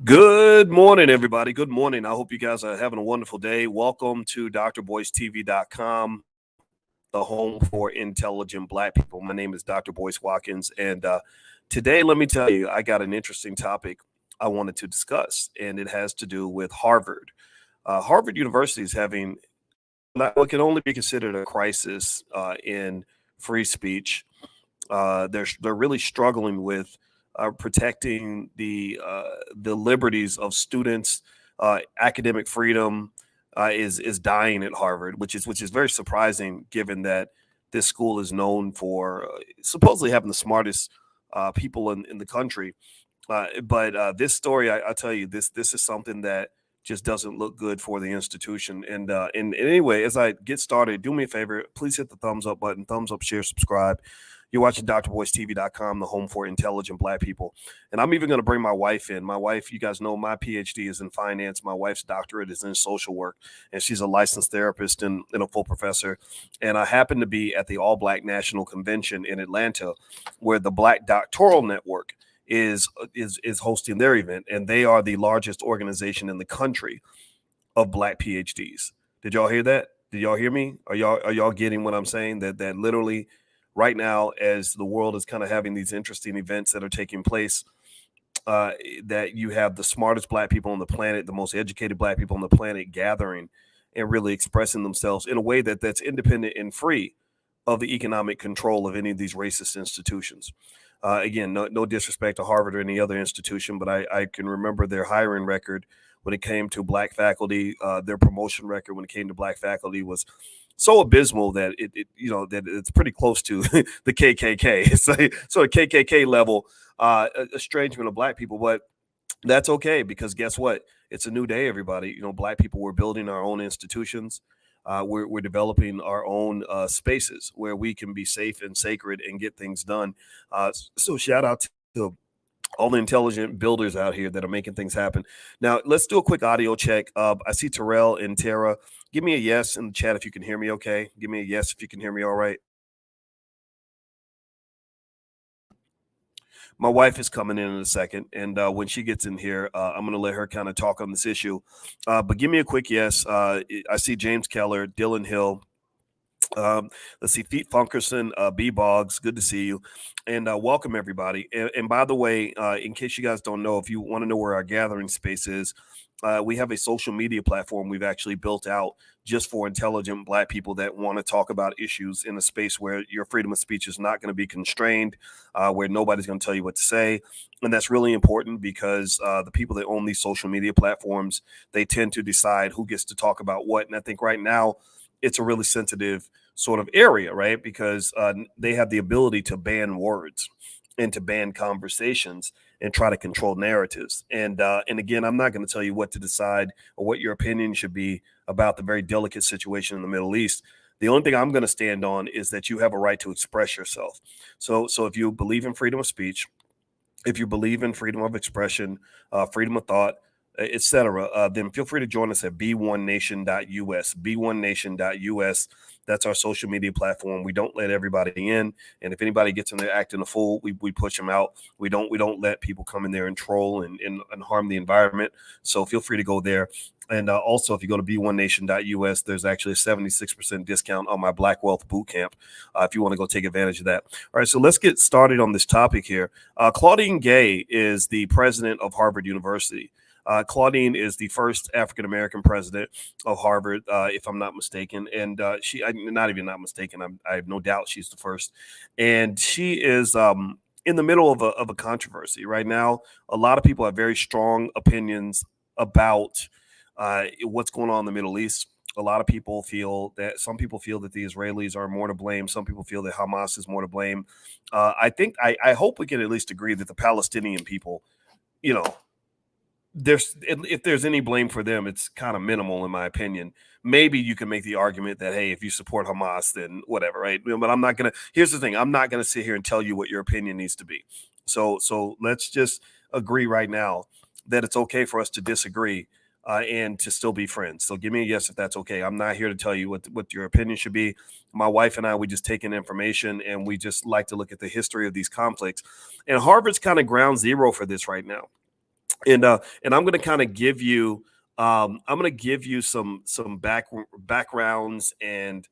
Good morning, everybody. Good morning. I hope you guys are having a wonderful day. Welcome to drboycetv.com, the home for intelligent Black people. My name is Dr. Boyce Watkins, and today, let me tell you, I got an interesting topic I wanted to discuss, and it has to do with Harvard. Harvard University is having what can only be considered a crisis in free speech. They're really struggling with protecting the liberties of students. Academic freedom is dying at Harvard, which is very surprising given that this school is known for supposedly having the smartest people in the country. But this story, I tell you, this is something that just doesn't look good for the institution. And anyway, as I get started, do me a favor, please hit the thumbs up button, thumbs up, share, subscribe. You're watching drboycetv.com, the home for intelligent Black people. And I'm even going to bring my wife in. My wife, you guys know my PhD is in finance. My wife's doctorate is in social work, and she's a licensed therapist and a full professor. And I happen to be at the All Black National Convention in Atlanta, where the Black Doctoral Network is hosting their event, and they are the largest organization in the country of Black PhDs. Did y'all hear that? Did y'all hear me? Are y'all getting what I'm saying? That literally right now, as the world is kind of having these interesting events that are taking place, that you have the smartest Black people on the planet, the most educated Black people on the planet gathering and really expressing themselves in a way that's independent and free of the economic control of any of these racist institutions. Again, no disrespect to Harvard or any other institution, but I can remember their hiring record when it came to Black faculty. Their promotion record when it came to Black faculty was so abysmal that that it's pretty close to the KKK. It's like sort of KKK level estrangement of Black people, but that's okay because guess what? It's a new day, everybody. Black people, we're building our own institutions. We're developing our own spaces where we can be safe and sacred and get things done. So shout out to all the intelligent builders out here that are making things happen. Now, let's do a quick audio check. I see Terrell and Tara. Give me a yes in the chat if you can hear me okay. Give me a yes if you can hear me all right. My wife is coming in a second, and when she gets in here, I'm going to let her kind of talk on this issue. But give me a quick yes. I see James Keller, Dylan Hill. Let's see, Feet Funkerson, B Boggs, good to see you, and welcome everybody. And by the way, in case you guys don't know, if you want to know where our gathering space is, we have a social media platform we've actually built out just for intelligent Black people that want to talk about issues in a space where your freedom of speech is not going to be constrained, where nobody's going to tell you what to say. And that's really important because the people that own these social media platforms, they tend to decide who gets to talk about what. And I think right now it's a really sensitive sort of area, right? Because they have the ability to ban words and to ban conversations and try to control narratives. And again, I'm not going to tell you what to decide or what your opinion should be about the very delicate situation in the Middle East. The only thing I'm going to stand on is that you have a right to express yourself. So if you believe in freedom of speech, if you believe in freedom of expression, freedom of thought, etc., then feel free to join us at b1nation.us. b1nation.us. That's our social media platform. We don't let everybody in, and if anybody gets in there acting a fool, we push them out. We don't let people come in there and troll and harm the environment. So feel free to go there. And also, if you go to b1nation.us, there's actually a 76% discount on my Black Wealth Bootcamp if you want to go take advantage of that. All right, so let's get started on this topic here. Claudine Gay is the president of Harvard University. Claudine is the first African-American president of Harvard, if I'm not mistaken. And I'm not mistaken. I have no doubt she's the first. And she is in the middle of a controversy right now. A lot of people have very strong opinions about what's going on in the Middle East. A lot of people feel that some people feel that the Israelis are more to blame. Some people feel that Hamas is more to blame. I hope we can at least agree that the Palestinian people, if there's any blame for them, it's kind of minimal in my opinion. Maybe you can make the argument that, hey, if you support Hamas, then whatever, right? But I'm not gonna. Here's the thing: I'm not gonna sit here and tell you what your opinion needs to be. So let's just agree right now that it's okay for us to disagree and to still be friends. So give me a yes if that's okay. I'm not here to tell you what your opinion should be. My wife and I, we just take in information and we just like to look at the history of these conflicts. And Harvard's kind of ground zero for this right now. And I'm going to kind of give you I'm going to give you some backgrounds and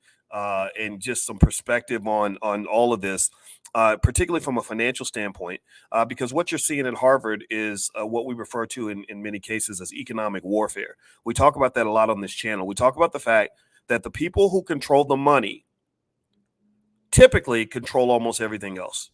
just some perspective on all of this, particularly from a financial standpoint, because what you're seeing at Harvard is what we refer to in many cases as economic warfare. We talk about that a lot on this channel. We talk about the fact that the people who control the money typically control almost everything else.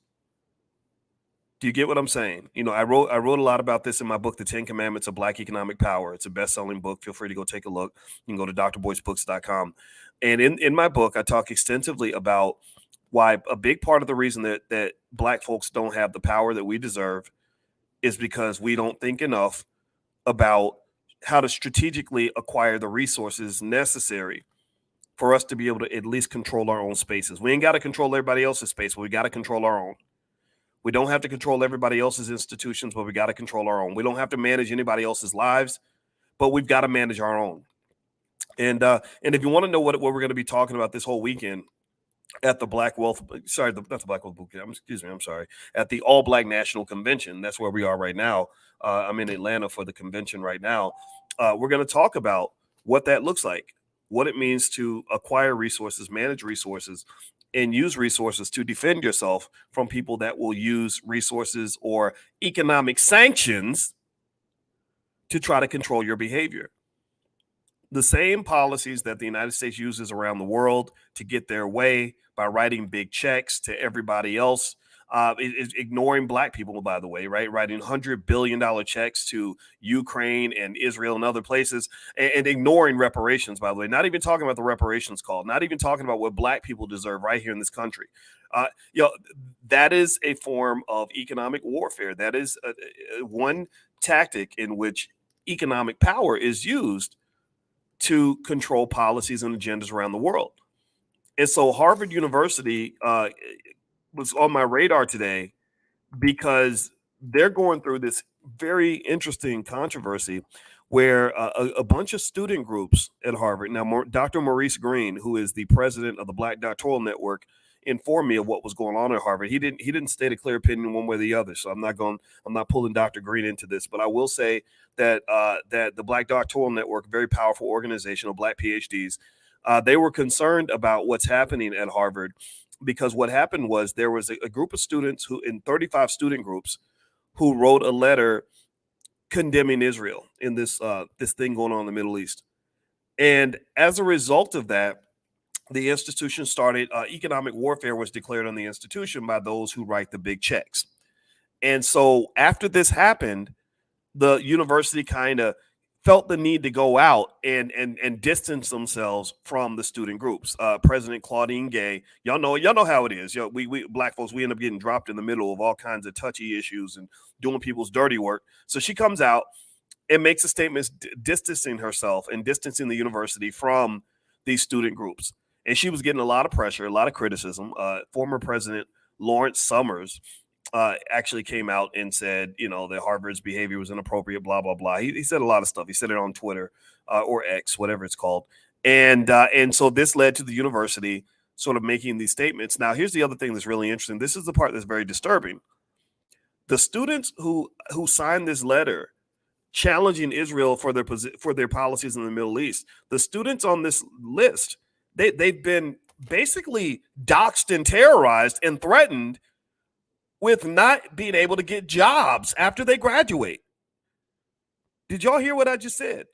Do you get what I'm saying? I wrote a lot about this in my book, The 10 Commandments of Black Economic Power. It's a best-selling book. Feel free to go take a look. You can go to drboycebooks.com. And in my book, I talk extensively about why a big part of the reason that Black folks don't have the power that we deserve is because we don't think enough about how to strategically acquire the resources necessary for us to be able to at least control our own spaces. We ain't got to control everybody else's space, but we got to control our own. We don't have to control everybody else's institutions, but we got to control our own. We don't have to manage anybody else's lives, but we've got to manage our own. And if you want to know what we're going to be talking about this whole weekend at the Black Wealth, sorry, not the Black Wealth Boot Camp, excuse me, I'm sorry, at the All Black National Convention. That's where we are right now. I'm in Atlanta for the convention right now. We're going to talk about what that looks like, what it means to acquire resources, manage resources, and use resources to defend yourself from people that will use resources or economic sanctions to try to control your behavior. The same policies that the United States uses around the world to get their way by writing big checks to everybody else, is ignoring Black people, by the way, right? Writing $100 billion checks to Ukraine and Israel and other places, and ignoring reparations, by the way, not even talking about the reparations call, not even talking about what Black people deserve right here in this country. That is a form of economic warfare. That is one tactic in which economic power is used to control policies and agendas around the world. And so Harvard University was on my radar today because they're going through this very interesting controversy where a bunch of student groups at Harvard, now Dr. Maurice Green, who is the president of the Black Doctoral Network, informed me of what was going on at Harvard. He didn't state a clear opinion one way or the other, so I'm not pulling Dr. Green into this, but I will say that that the Black Doctoral Network, very powerful organization of Black PhDs, they were concerned about what's happening at Harvard, because what happened was there was a group of students who, in 35 student groups, who wrote a letter condemning Israel in this thing going on in the Middle East. And as a result of that, the institution started, economic warfare was declared on the institution by those who write the big checks. And so after this happened, the university kind of felt the need to go out and distance themselves from the student groups. President Claudine Gay, y'all know how it is. We Black folks, we end up getting dropped in the middle of all kinds of touchy issues and doing people's dirty work. So she comes out and makes a statement distancing herself and distancing the university from these student groups. And she was getting a lot of pressure, a lot of criticism. Former President Lawrence Summers actually came out and said, that Harvard's behavior was inappropriate, blah, blah, blah. He said a lot of stuff. He said it on Twitter or X, whatever it's called. And so this led to the university sort of making these statements. Now, here's the other thing that's really interesting. This is the part that's very disturbing. The students who signed this letter challenging Israel for their policies in the Middle East, the students on this list, they've been basically doxxed and terrorized and threatened with not being able to get jobs after they graduate. Did y'all hear what I just said?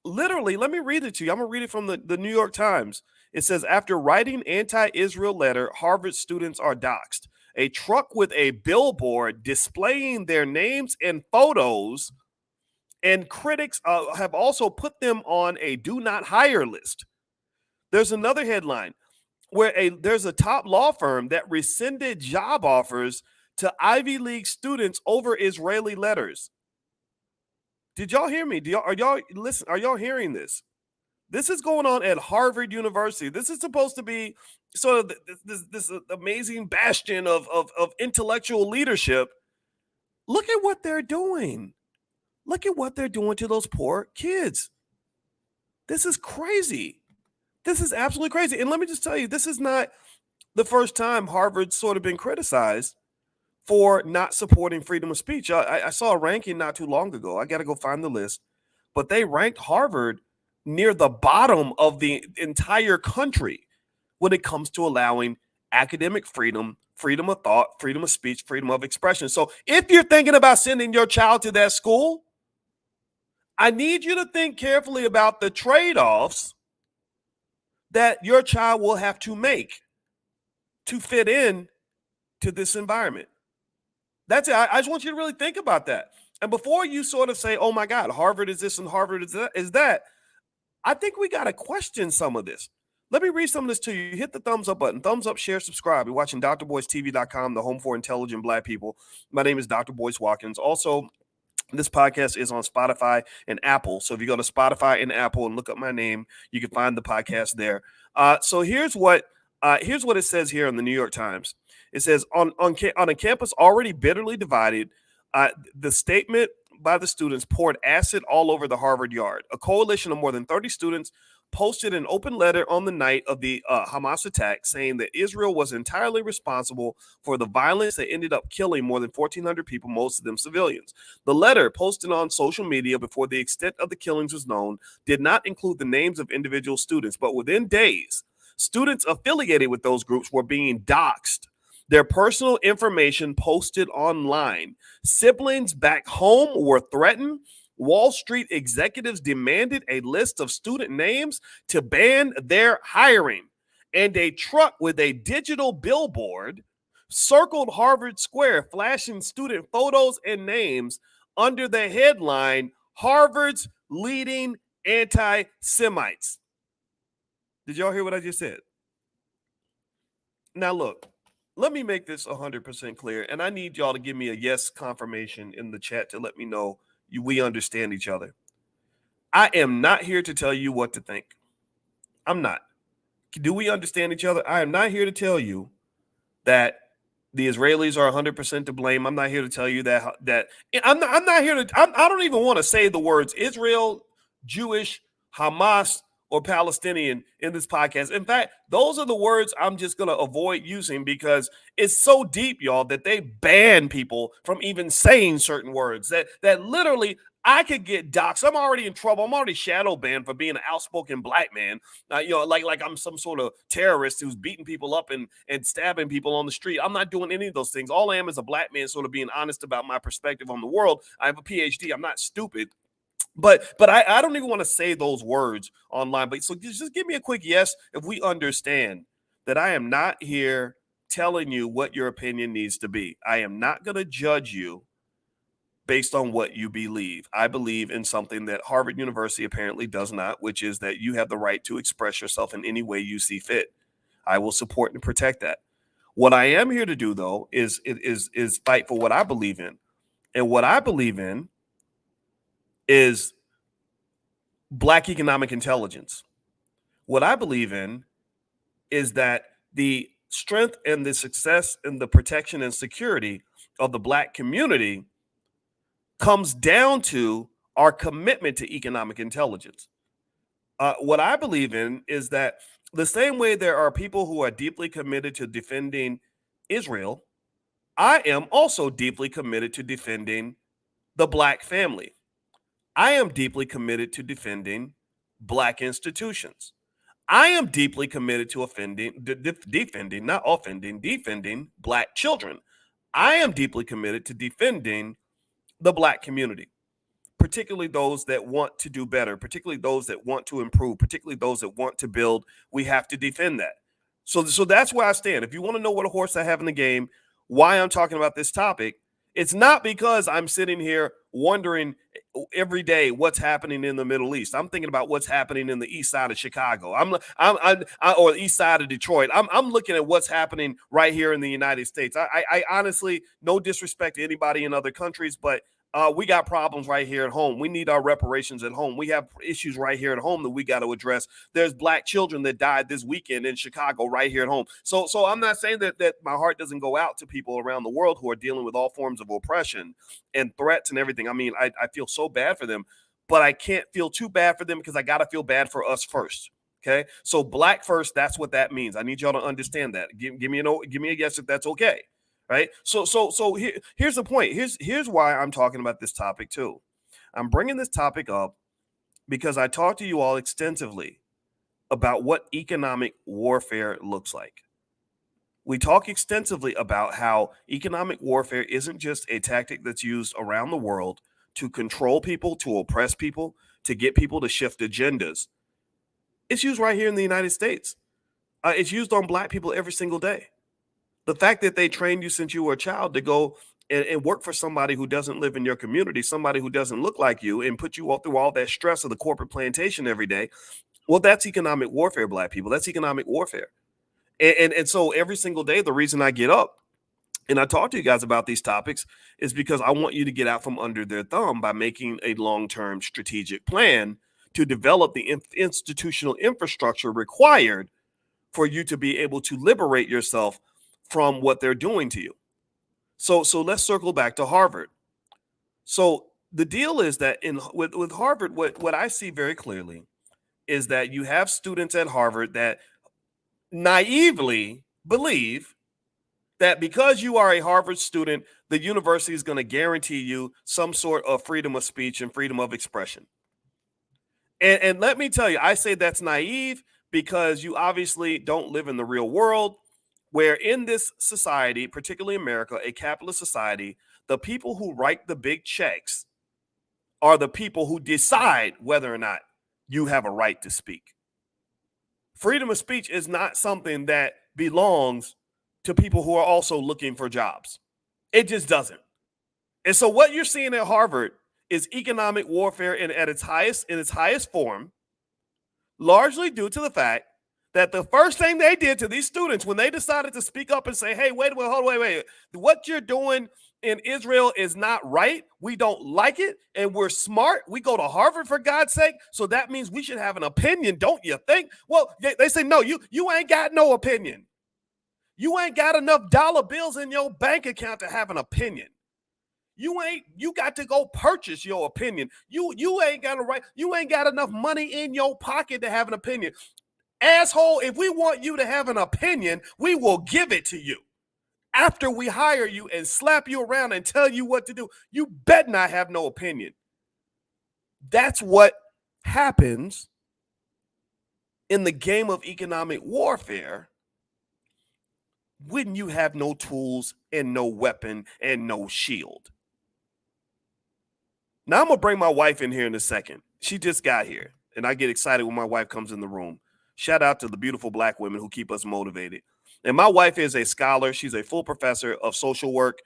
Literally, let me read it to you. I'm going to read it from the New York Times. It says, after writing anti-Israel letter, Harvard students are doxxed. A truck with a billboard displaying their names and photos, and critics have also put them on a do not hire list. There's another headline where there's a top law firm that rescinded job offers to Ivy League students over Israeli letters. Did y'all hear me? Are y'all hearing this? This is going on at Harvard University. This is supposed to be sort of this amazing bastion of intellectual leadership. Look at what they're doing. Look at what they're doing to those poor kids. This is crazy. This is absolutely crazy. And let me just tell you, this is not the first time Harvard's sort of been criticized for not supporting freedom of speech. I saw a ranking not too long ago. I got to go find the list, but they ranked Harvard near the bottom of the entire country when it comes to allowing academic freedom, freedom of thought, freedom of speech, freedom of expression. So if you're thinking about sending your child to that school, I need you to think carefully about the trade-offs that your child will have to make to fit in to this environment. That's it. I just want you to really think about that. And before you sort of say, oh my God, Harvard is this and Harvard is that, I think we got to question some of this. Let me read some of this to you. Hit the thumbs up button. Thumbs up, share, subscribe. You're watching drboycetv.com, the home for intelligent Black people. My name is Dr. Boyce Watkins. Also, this podcast is on Spotify and Apple. So if you go to Spotify and Apple and look up my name, you can find the podcast there. So here's what it says here in the New York Times. It says on a campus already bitterly divided, the statement by the students poured acid all over the Harvard yard. A coalition of more than 30 students posted an open letter on the night of the Hamas attack saying that Israel was entirely responsible for the violence that ended up killing more than 1,400 people, most of them civilians. The letter, posted on social media before the extent of the killings was known, did not include the names of individual students, but within days, students affiliated with those groups were being doxxed, their personal information posted online. Siblings back home were threatened. Wall Street executives demanded a list of student names to ban their hiring. And a truck with a digital billboard circled Harvard Square, flashing student photos and names under the headline, Harvard's leading anti-Semites. Did y'all hear what I just said? Now look, let me make this 100% clear, and I need y'all to give me a yes confirmation in the chat to let me know we understand each other. I am not here to tell you what to think. I'm not. Do we understand each other? I am not here to tell you that the Israelis are 100% to blame. I'm not here to tell you that I'm not here to. I don't even want to say the words Israel, Jewish, Hamas, or Palestinian in this podcast. In fact, those are the words I'm just going to avoid using because it's so deep, y'all, that they ban people from even saying certain words that literally I could get doxxed. I'm already in trouble. I'm already shadow banned for being an outspoken Black man. Like I'm some sort of terrorist who's beating people up and stabbing people on the street. I'm not doing any of those things. All I am is a Black man sort of being honest about my perspective on the world. I have a PhD. I'm not stupid. But I don't even want to say those words online. But so just give me a quick yes if we understand that I am not here telling you what your opinion needs to be. I am not going to judge you based on what you believe. I believe in something that Harvard University apparently does not, which is that you have the right to express yourself in any way you see fit. I will support and protect that. What I am here to do, though, is fight for what I believe in. And what I believe in is Black economic intelligence. What I believe in is that the strength and the success and the protection and security of the Black community comes down to our commitment to economic intelligence. What I believe in is that the same way there are people who are deeply committed to defending Israel, I am also deeply committed to defending the Black family. I am deeply committed to defending Black institutions. I am deeply committed to defending Black children. I am deeply committed to defending the Black community, particularly those that want to do better, particularly those that want to improve, particularly those that want to build. We have to defend that. So that's where I stand. If you want to know what a horse I have in the game, why I'm talking about this topic, it's not because I'm sitting here wondering every day what's happening in the Middle East. I'm thinking about what's happening in the east side of Chicago. Or the east side of Detroit. I'm looking at what's happening right here in the United States. I honestly, no disrespect to anybody in other countries, but we got problems right here at home. We need our reparations at home. We have issues right here at home that we got to address. There's Black children that died this weekend in Chicago right here at home. So I'm not saying that my heart doesn't go out to people around the world who are dealing with all forms of oppression and threats and everything. I mean, I feel so bad for them, but I can't feel too bad for them because I got to feel bad for us first. Okay. So Black first, that's what that means. I need y'all to understand that. Give me a yes if that's okay. right? Here's the point. Here's why I'm talking about this topic too. I'm bringing this topic up because I talked to you all extensively about what economic warfare looks like. We talk extensively about how economic warfare isn't just a tactic that's used around the world to control people, to oppress people, to get people to shift agendas. It's used right here in the United States. It's used on black people every single day. The fact that they trained you since you were a child to go and work for somebody who doesn't live in your community, somebody who doesn't look like you, and put you all through all that stress of the corporate plantation every day. Well, that's economic warfare, black people. That's economic warfare. And so every single day, the reason I get up and I talk to you guys about these topics is because I want you to get out from under their thumb by making a long-term strategic plan to develop the institutional infrastructure required for you to be able to liberate yourself from what they're doing to you. So let's circle back to Harvard. So the deal is that with Harvard, what I see very clearly is that you have students at Harvard that naively believe that because you are a Harvard student, the university is going to guarantee you some sort of freedom of speech and freedom of expression. And let me tell you, I say that's naive because you obviously don't live in the real world, where in this society, particularly America, a capitalist society, the people who write the big checks are the people who decide whether or not you have a right to speak. Freedom of speech is not something that belongs to people who are also looking for jobs. It just doesn't. And so what you're seeing at Harvard is economic warfare in its highest form, largely due to the fact that the first thing they did to these students when they decided to speak up and say, hey, wait, what you're doing in Israel is not right. We don't like it, and we're smart. We go to Harvard, for God's sake, so that means we should have an opinion, don't you think? Well, they say, no, you ain't got no opinion. You ain't got enough dollar bills in your bank account to have an opinion. You got to go purchase your opinion. You ain't got a right. You ain't got enough money in your pocket to have an opinion. Asshole, if we want you to have an opinion, we will give it to you. After we hire you and slap you around and tell you what to do, you bet not have no opinion. That's what happens in the game of economic warfare when you have no tools and no weapon and no shield. Now I'm going to bring my wife in here in a second. She just got here, and I get excited when my wife comes in the room. Shout out to the beautiful black women who keep us motivated. And my wife is a scholar. She's a full professor of social work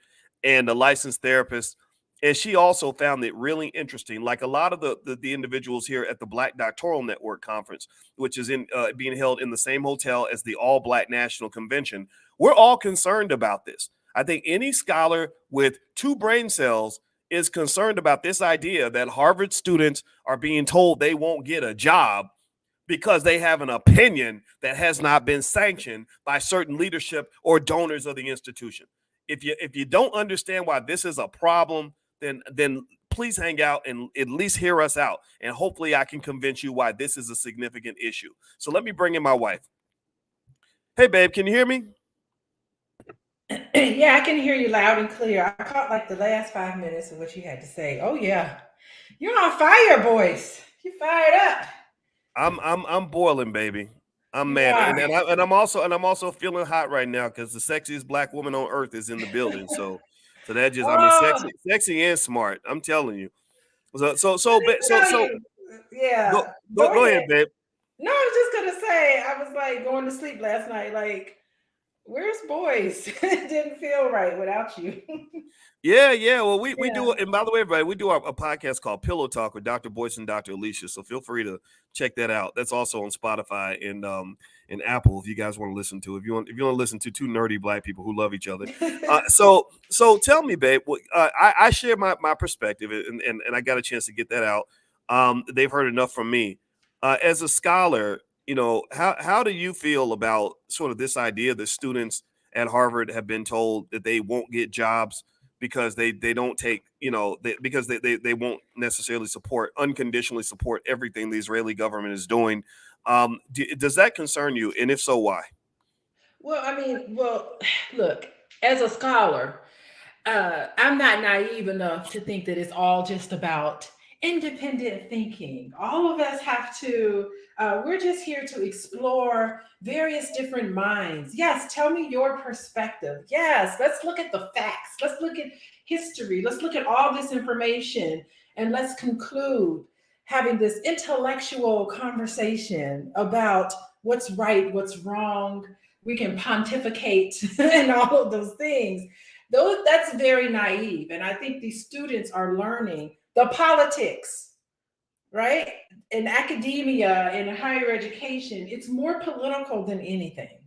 and a licensed therapist. And she also found it really interesting, like a lot of the individuals here at the Black Doctoral Network Conference, which is being held in the same hotel as the All Black National Convention. We're all concerned about this. I think any scholar with 2 brain cells is concerned about this idea that Harvard students are being told they won't get a job because they have an opinion that has not been sanctioned by certain leadership or donors of the institution. If you don't understand why this is a problem, then please hang out and at least hear us out. And hopefully I can convince you why this is a significant issue. So let me bring in my wife. Hey, babe, can you hear me? Yeah, I can hear you loud and clear. I caught like the last 5 minutes of what you had to say. Oh yeah, you're on fire, Boyce. You fired up. I'm boiling, baby. I'm You mad, are. and I'm also feeling hot right now because the sexiest black woman on earth is in the building. So that just, I mean, Oh, sexy and smart. I'm telling you. So so let so me tell so you. Yeah, go go ahead, ahead. babe. No, I was just gonna say I was like going to sleep last night. Like, where's Boyce? It didn't feel right without you. Yeah. Well, we do Yeah. it. And by the way, everybody, we do a podcast called Pillow Talk with Dr. Boyce and Dr. Alicia. So feel free to check that out. That's also on Spotify and Apple if you guys want to listen to. If you want to listen to 2 nerdy black people who love each other. So tell me, babe. I share my perspective, and I got a chance to get that out. They've heard enough from me. As a scholar, how do you feel about sort of this idea that students at Harvard have been told that they won't get jobs because they don't take, because they won't necessarily unconditionally support everything the Israeli government is doing? Does that concern you? And if so, why? Well, I mean, well, look, as a scholar, I'm not naive enough to think that it's all just about independent thinking. All of us have to, we're just here to explore various different minds. Yes, tell me your perspective. Yes, let's look at the facts. Let's look at history. Let's look at all this information and let's conclude having this intellectual conversation about what's right, what's wrong. We can pontificate and all of those things. That's very naive. And I think these students are learning the politics, right? In academia, in higher education, it's more political than anything.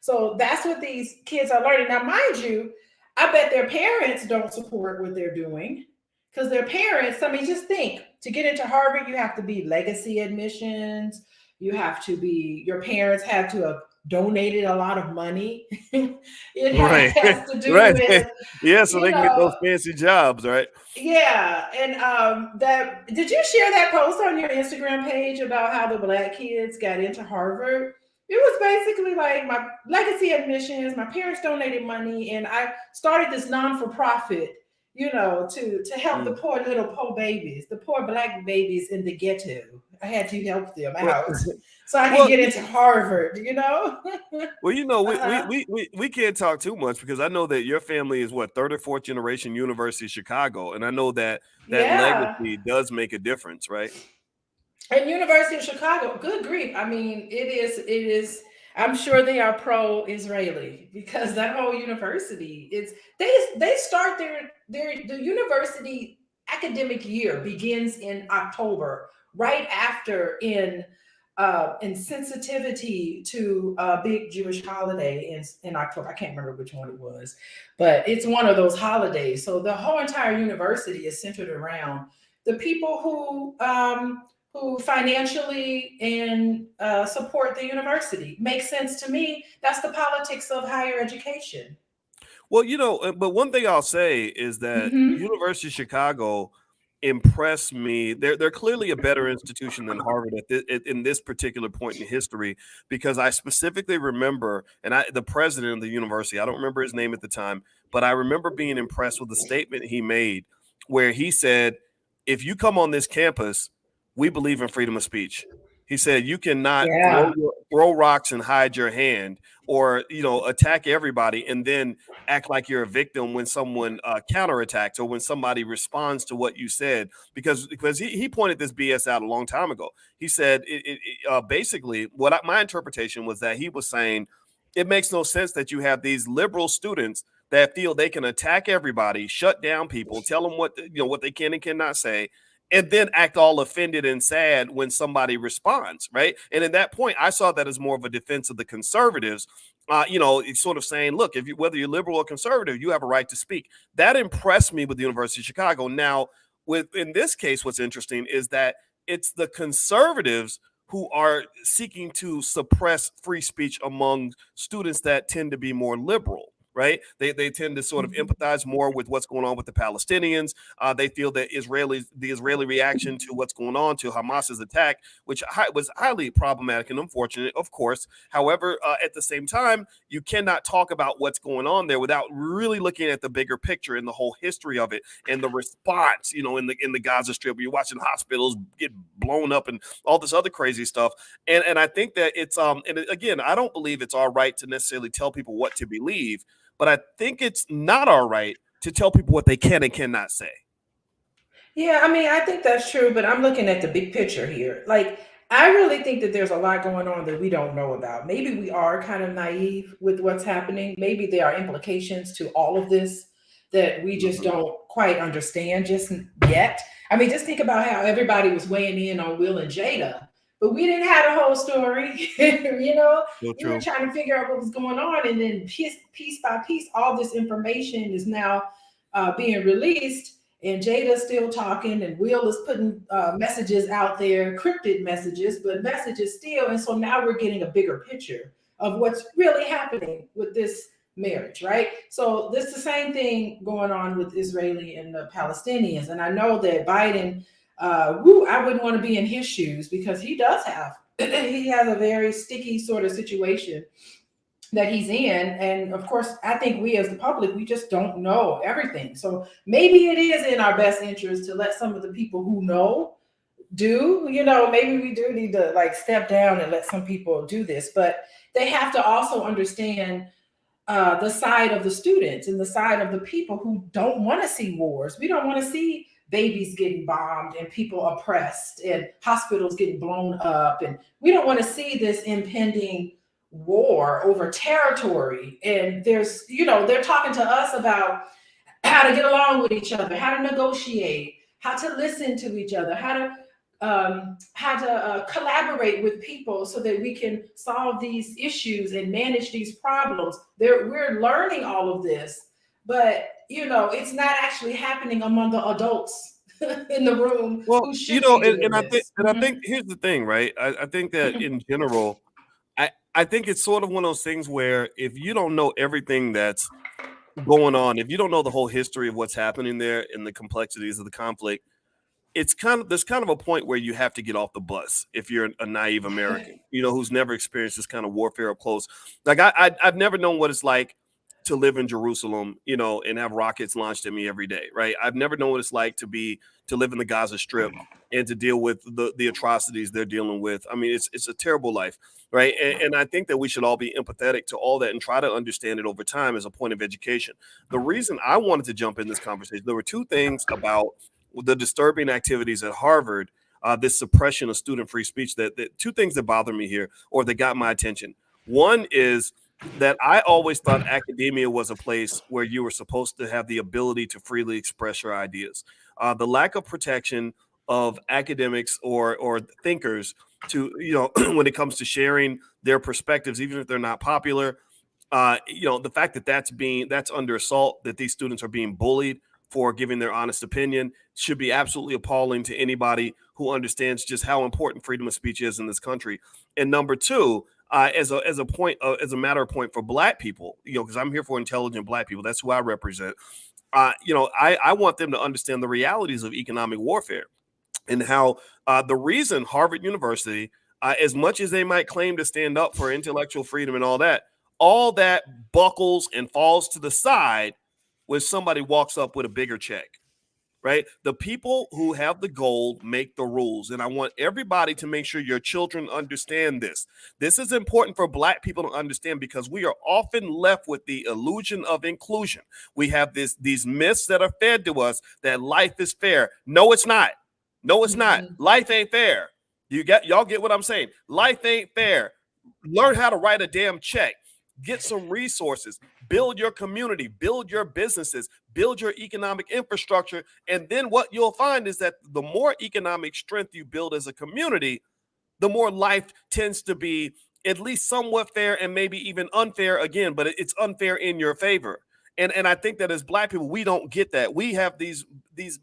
So that's what these kids are learning. Now, mind you, I bet their parents don't support what they're doing because their parents, I mean, just think to get into Harvard, you have to be legacy admissions. You have to be, your parents have to have donated a lot of money. It Right. has to do Right. with, Yeah, so you they can get those know, fancy jobs, right? yeah, and that did you share that post on your Instagram page about how the black kids got into Harvard? It was basically like my legacy admissions, my parents donated money, and I started this non-for-profit, to help the Mm. poor little poor babies, the poor black babies in the ghetto. I had to help them Well, out so I could well, get into Harvard. well, Uh-huh. we can't talk too much because I know that your family is what, third or fourth generation University of Chicago, and I know that that Yeah. legacy does make a difference, right? And University of Chicago, good grief. I mean, it is, I'm sure they are pro-Israeli because that whole university is they start the university academic year begins in October, right after in sensitivity to a big Jewish holiday in October. I can't remember which one it was, but it's one of those holidays. So the whole entire university is centered around the people who financially and support the university. Makes sense to me. That's the politics of higher education. Well, but one thing I'll say is that Hmm. University of Chicago impressed me. They're clearly a better institution than Harvard in this particular point in history because I specifically remember, and the president of the university, I don't remember his name at the time, but I remember being impressed with the statement he made where he said, "If you come on this campus, we believe in freedom of speech." He said, "You cannot Yeah. throw rocks and hide your hand, or attack everybody and then act like you're a victim when someone counterattacks or when somebody responds to what you said." Because he pointed this BS out a long time ago. He said basically my interpretation was that he was saying it makes no sense that you have these liberal students that feel they can attack everybody, shut down people, tell them what they can and cannot say, and then act all offended and sad when somebody responds, right? And at that point, I saw that as more of a defense of the conservatives. It's sort of saying, look, whether you're liberal or conservative, you have a right to speak. That impressed me with the University of Chicago. Now, in this case, what's interesting is that it's the conservatives who are seeking to suppress free speech among students that tend to be more liberal. Right? They tend to sort of Mhm. empathize more with what's going on with the Palestinians. They feel that the Israeli reaction to what's going on to Hamas's attack, which was highly problematic and unfortunate, of course. However, at the same time, you cannot talk about what's going on there without really looking at the bigger picture and the whole history of it and the response. In the Gaza Strip, you're watching hospitals get blown up and all this other crazy stuff. And I think that it's and again, I don't believe it's our right to necessarily tell people what to believe, but I think it's not our right to tell people what they can and cannot say. Yeah, I mean, I think that's true, but I'm looking at the big picture here. Like, I really think that there's a lot going on that we don't know about. Maybe we are kind of naive with what's happening. Maybe there are implications to all of this that we just Mhm. don't quite understand just yet. I mean, just think about how everybody was weighing in on Will and Jada, but we didn't have a whole story. So We were true. trying to figure out what was going on, and then piece by piece, all this information is now being released, and Jada's still talking, and Will is putting messages out there, cryptic messages, but messages still. And so now we're getting a bigger picture of what's really happening with this marriage, right? So this is the same thing going on with Israeli and the Palestinians. And I know that Biden, I wouldn't want to be in his shoes because he does have he has a very sticky sort of situation that he's in. And of course, I think we as the public, we just don't know everything. So maybe it is in our best interest to let some of the people who know do, maybe we do need to like step down and let some people do this, but they have to also understand the side of the students and the side of the people who don't want to see wars. We don't want to see babies getting bombed and people oppressed and hospitals getting blown up. And we don't want to see this impending war over territory. And they're talking to us about how to get along with each other, how to negotiate, how to listen to each other, how to collaborate with people so that we can solve these issues and manage these problems. We're learning all of this, but it's not actually happening among the adults in the room Well, who should be doing and this. I think here's the thing, right? I think that in general, I think it's sort of one of those things where if you don't know everything that's going on, if you don't know the whole history of what's happening there and the complexities of the conflict, there's kind of a point where you have to get off the bus if you're a naive American, who's never experienced this kind of warfare up close. Like I've never known what it's like to live in Jerusalem, and have rockets launched at me every day, right? I've never known what it's like to live in the Gaza Strip and to deal with the atrocities they're dealing with. I mean, it's a terrible life, right? And I think that we should all be empathetic to all that and try to understand it over time as a point of education. The reason I wanted to jump in this conversation, there were two things about the disturbing activities at Harvard, this suppression of student free speech, that two things that bother me here or that got my attention. One is that I always thought academia was a place where you were supposed to have the ability to freely express your ideas. The lack of protection of academics or thinkers to, when it comes to sharing their perspectives, even if they're not popular, the fact that that's under assault, that these students are being bullied for giving their honest opinion should be absolutely appalling to anybody who understands just how important freedom of speech is in this country. And number two, as a matter of point for Black people, because I'm here for intelligent Black people, that's who I represent. I want them to understand the realities of economic warfare and how the reason Harvard University, as much as they might claim to stand up for intellectual freedom and all that buckles and falls to the side when somebody walks up with a bigger check. Right? The people who have the gold make the rules. And I want everybody to make sure your children understand this. This is important for Black people to understand because we are often left with the illusion of inclusion. We have these myths that are fed to us that life is fair. No, it's not. No, it's not. Life ain't fair. Y'all get what I'm saying? Life ain't fair. Learn how to write a damn check. Get some resources, build your community, build your businesses, build your economic infrastructure. And then what you'll find is that the more economic strength you build as a community, the more life tends to be at least somewhat fair and maybe even unfair again, but it's unfair in your favor. And I think that as Black people, we don't get that. We have these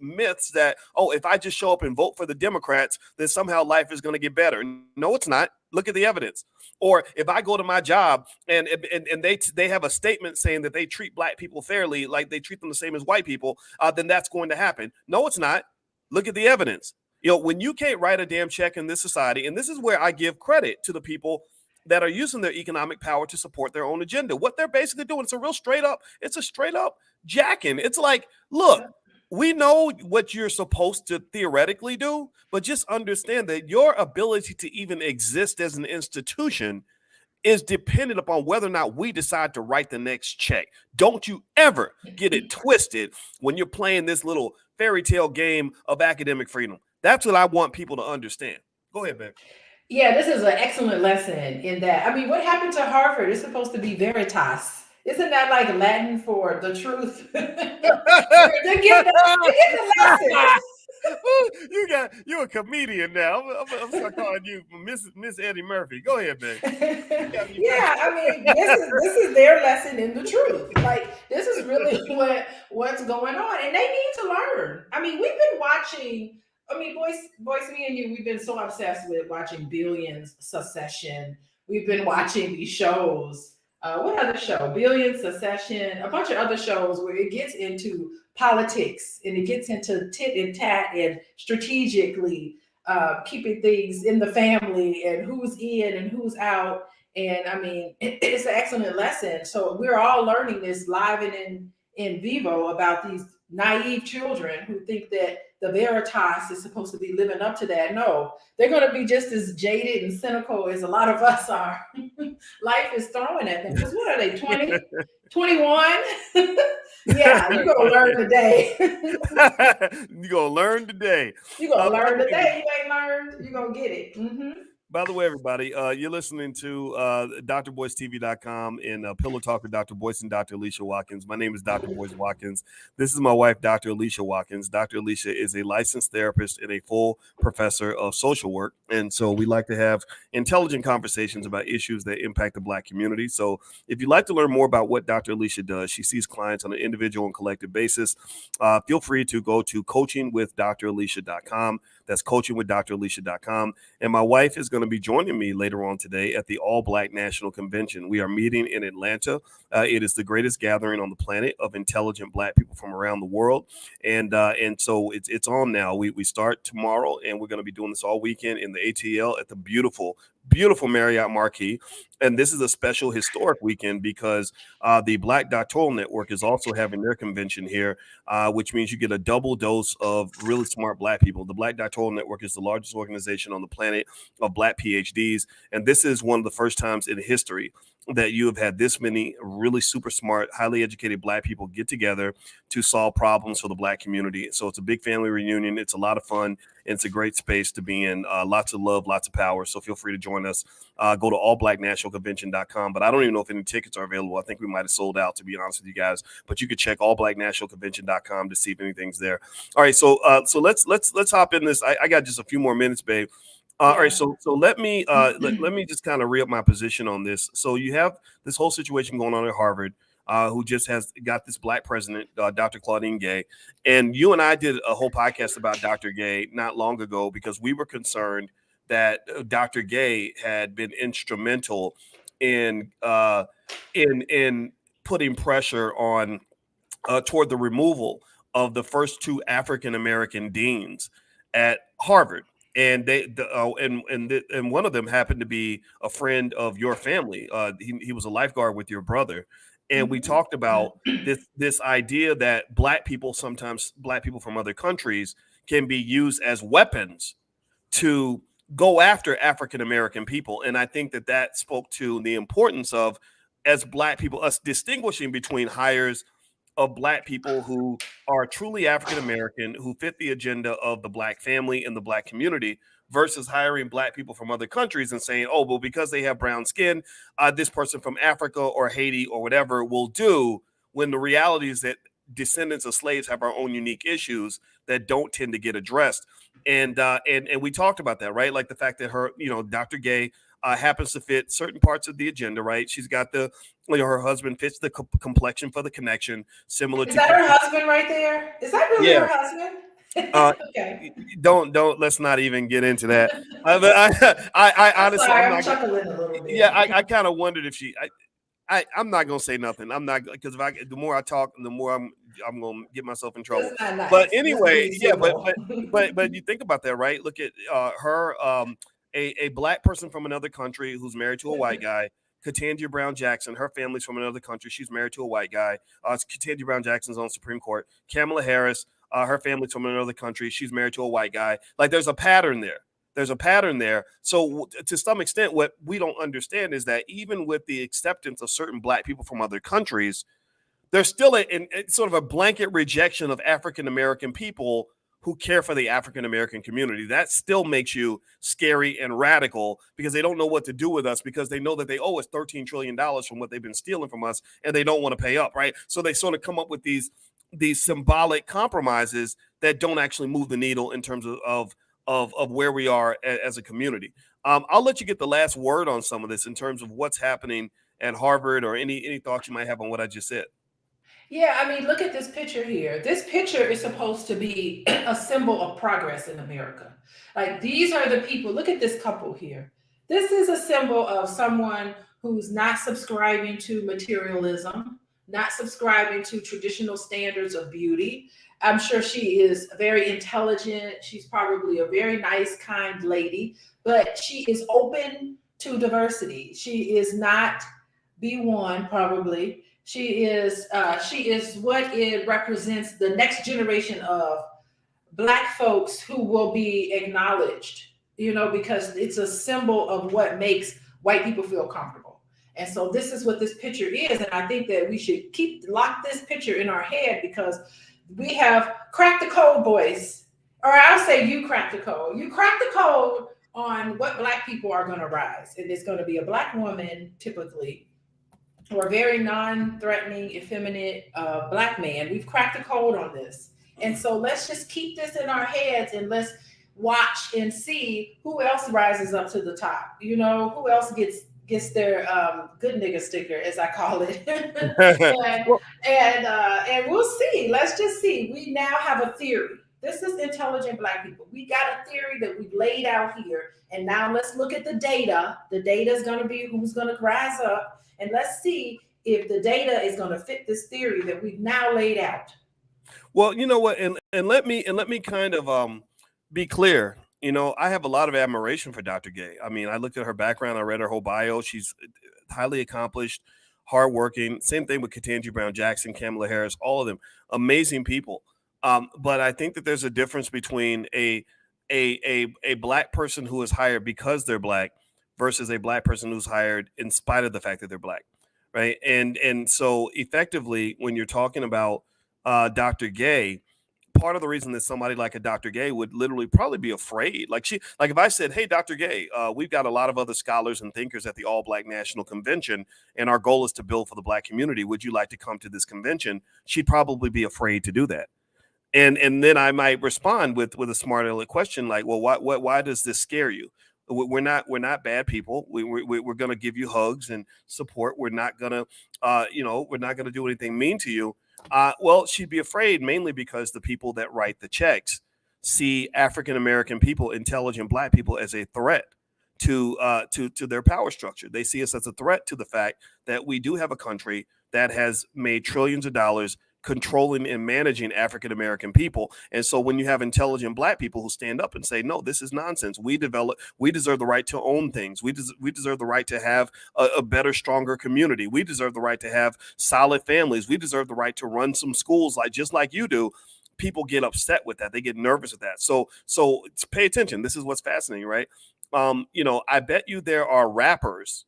myths that, if I just show up and vote for the Democrats, then somehow life is going to get better. No, it's not. Look at the evidence. Or if I go to my job and they have a statement saying that they treat Black people fairly, like they treat them the same as white people, then that's going to happen. No, it's not. Look at the evidence. When you can't write a damn check in this society, and this is where I give credit to the people that are using their economic power to support their own agenda. What they're basically doing, it's a straight up jacking. It's like, look, we know what you're supposed to theoretically do, but just understand that your ability to even exist as an institution is dependent upon whether or not we decide to write the next check. Don't you ever get it twisted when you're playing this little fairy tale game of academic freedom. That's what I want people to understand. Go ahead, man. Yeah, this is an excellent lesson in that. I mean, what happened to Harvard is supposed to be veritas. Isn't that like Latin for the truth? They get the lesson. You're a comedian now. I'm start calling you Miss Eddie Murphy. Go ahead, man. Yeah, I mean, this is their lesson in the truth. Like, this is really what's going on, and they need to learn. I mean, we've been watching. I mean, Boyce, me and you, we've been so obsessed with watching Billions, Succession. We've been watching these shows. What other show? Billions, Succession, a bunch of other shows where it gets into politics and it gets into tit and tat and strategically keeping things in the family and who's in and who's out. And I mean, it's an excellent lesson. So we're all learning this live and in vivo about these naive children who think that the Veritas is supposed to be living up to that. No, they're going to be just as jaded and cynical as a lot of us are. Life is throwing at them. Because what are they, 20, 21? Yeah, you're going to learn today. You're going to learn today. You're going to learn today. You ain't learned. You're going to get it. Mm-hmm. By the way, everybody, you're listening to drboycetv.com and Pillow Talk with Dr. Boyce and Dr. Alicia Watkins. My name is Dr. Boyce Watkins. This is my wife, Dr. Alicia Watkins. Dr. Alicia is a licensed therapist and a full professor of social work. And so we like to have intelligent conversations about issues that impact the Black community. So if you'd like to learn more about what Dr. Alicia does, she sees clients on an individual and collective basis. Feel free to go to coachingwithdralicia.com. That's coachingwithdralicia.com. And my wife is going to be joining me later on today at the All Black National Convention. We are meeting in Atlanta. It is the greatest gathering on the planet of intelligent Black people from around the world. And so it's on now. We start tomorrow, and we're going to be doing this all weekend in the ATL at the beautiful Marriott Marquis. And this is a special historic weekend because the Black Doctoral Network is also having their convention here, which means you get a double dose of really smart Black people. The Black Doctoral Network is the largest organization on the planet of Black PhDs. And this is one of the first times in history that you have had this many really super smart, highly educated Black people get together to solve problems for the Black community. So it's a big family reunion. It's a lot of fun. And it's a great space to be in. Lots of love, lots of power. So feel free to join us. Go to allblacknationalconvention.com. But I don't even know if any tickets are available. I think we might have sold out, to be honest with you guys. But you could check allblacknationalconvention.com to see if anything's there. All right, so let's hop in this. I got just a few more minutes, babe. All right, so let me let me just kind of re-up my position on this. So you have this whole situation going on at Harvard, who just has got this Black president, Dr. Claudine Gay, and you and I did a whole podcast about Dr. Gay not long ago because we were concerned that Dr. Gay had been instrumental in putting pressure on toward the removal of the first two African American deans at Harvard. And and one of them happened to be a friend of your family. He was a lifeguard with your brother, and we talked about this idea that Black people from other countries can be used as weapons to go after African American people. And I think that spoke to the importance of, as Black people, us distinguishing between hires of Black people who are truly African American, who fit the agenda of the Black family and the Black community, versus hiring Black people from other countries and saying, oh, well, because they have brown skin, this person from Africa or Haiti or whatever will do, when the reality is that descendants of slaves have our own unique issues that don't tend to get addressed. And we talked about that, right? Like the fact that Dr. Gay happens to fit certain parts of the agenda, right? She's got her husband fits the complexion for the connection, similar to. Is that her husband right there? Is that really her husband? Okay. Don't let's not even get into that. I honestly, I'm chuckling a little bit. Yeah, I kind of wondered if she. I'm not gonna say nothing. I'm not, because the more I talk, the more I'm gonna get myself in trouble. Nice. But anyway, yeah, but you think about that, right? Look at her, a Black person from another country who's married to a white guy. Ketanji Brown Jackson, her family's from another country. She's married to a white guy. Ketanji Brown Jackson's on the Supreme Court. Kamala Harris, her family's from another country. She's married to a white guy. Like there's a pattern there. So to some extent, what we don't understand is that even with the acceptance of certain Black people from other countries, there's still a sort of a blanket rejection of African American people who care for the African American community. That still makes you scary and radical, because they don't know what to do with us, because they know that they owe us $13 trillion from what they've been stealing from us, and they don't want to pay up, right? So they sort of come up with these symbolic compromises that don't actually move the needle in terms of where we are as a community. I'll let you get the last word on some of this in terms of what's happening at Harvard, or any thoughts you might have on what I just said. Yeah, I mean, look at this picture here. This picture is supposed to be a symbol of progress in America. Like, these are the people. Look at this couple here. This is a symbol of someone who's not subscribing to materialism, not subscribing to traditional standards of beauty. I'm sure she is very intelligent. She's probably a very nice, kind lady, but she is open to diversity. She is not B1 probably. She is what it represents, the next generation of Black folks who will be acknowledged, because it's a symbol of what makes white people feel comfortable. And so this is what this picture is. And I think that we should lock this picture in our head, because we have cracked the code, boys. Or I'll say you cracked the code. You cracked the code on what Black people are going to rise. And it's going to be a Black woman, typically, or a very non-threatening, effeminate Black man. We've cracked the code on this. And so let's just keep this in our heads, and let's watch and see who else rises up to the top. Who else gets their good nigga sticker, as I call it. and we'll see. Let's just see. We now have a theory. This is intelligent Black people. We got a theory that we've laid out here. And now let's look at the data. The data is going to be who's going to rise up. And let's see if the data is going to fit this theory that we've now laid out. Well, you know what, and let me kind of be clear. I have a lot of admiration for Dr. Gay. I mean, I looked at her background, I read her whole bio. She's highly accomplished, hardworking. Same thing with Ketanji Brown Jackson, Kamala Harris, all of them amazing people. But I think that there's a difference between a Black person who is hired because they're Black versus a Black person who's hired in spite of the fact that they're Black, right? And so effectively, when you're talking about Dr. Gay, part of the reason that somebody like a Dr. Gay would literally probably be afraid, like if I said, hey, Dr. Gay, we've got a lot of other scholars and thinkers at the All Black National Convention, and our goal is to build for the Black community. Would you like to come to this convention? She'd probably be afraid to do that. And then I might respond with a smart aleck question like, well, why does this scare you? We're not bad people. We're going to give you hugs and support. We're not going to, we're not going to do anything mean to you. Well, she'd be afraid mainly because the people that write the checks see African-American people, intelligent Black people, as a threat to their power structure. They see us as a threat to the fact that we do have a country that has made trillions of dollars controlling and managing African-American people. And so when you have intelligent Black people who stand up and say, no, this is nonsense. We deserve the right to own things. We deserve the right to have a better, stronger community. We deserve the right to have solid families. We deserve the right to run some schools just like you do. People get upset with that. They get nervous with that. So pay attention. This is what's fascinating, right? I bet you there are rappers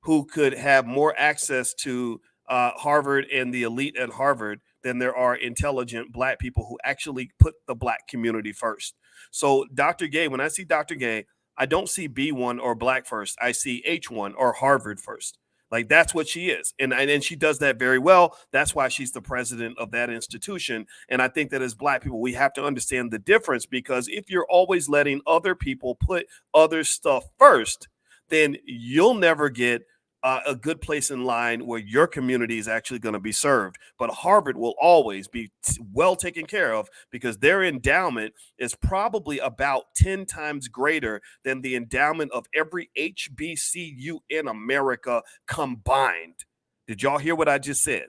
who could have more access to Harvard and the elite at Harvard than there are intelligent Black people who actually put the Black community first. So Dr. Gay, when I see Dr. Gay, I don't see B1 or Black first. I see H1 or Harvard first. Like, that's what she is. And she does that very well. That's why she's the president of that institution. And I think that as Black people, we have to understand the difference, because if you're always letting other people put other stuff first, then you'll never get a good place in line where your community is actually going to be served. But Harvard will always be well taken care of, because their endowment is probably about 10 times greater than the endowment of every HBCU in America combined. Did y'all hear what I just said?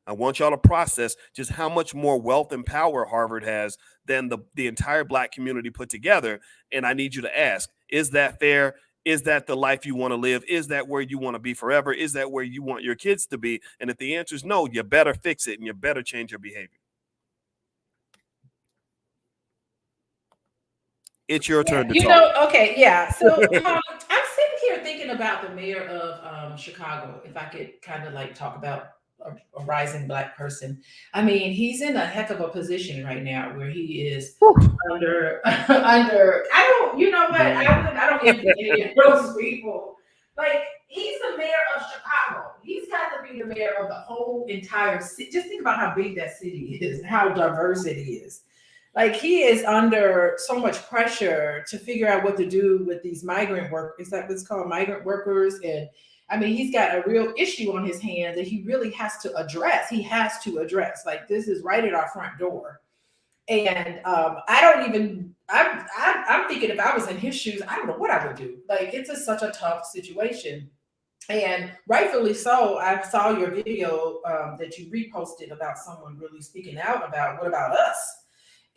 I want y'all to process just how much more wealth and power Harvard has than the entire Black community put together. And I need you to ask, is that fair? Is that the life you want to live? Is that where you want to be forever? Is that where you want your kids to be? And if the answer is no, you better fix it and you better change your behavior. It's your turn to talk. Okay, yeah. So I'm sitting here thinking about the mayor of Chicago. If I could kind of like talk about a rising Black person. I mean, he's in a heck of a position right now where he is under I don't envy any of those people. Like, he's the mayor of Chicago. He's got to be the mayor of the whole entire city. Just think about how big that city is and how diverse it is. Like, he is under so much pressure to figure out what to do with these migrant workers. Is that what's called, migrant workers? And I mean, he's got a real issue on his hands that he really has to address. He has to address. Like, this is right at our front door. And I'm thinking, if I was in his shoes, I don't know what I would do. Like, it's just such a tough situation. And rightfully so. I saw your video that you reposted about someone really speaking out about, what about us?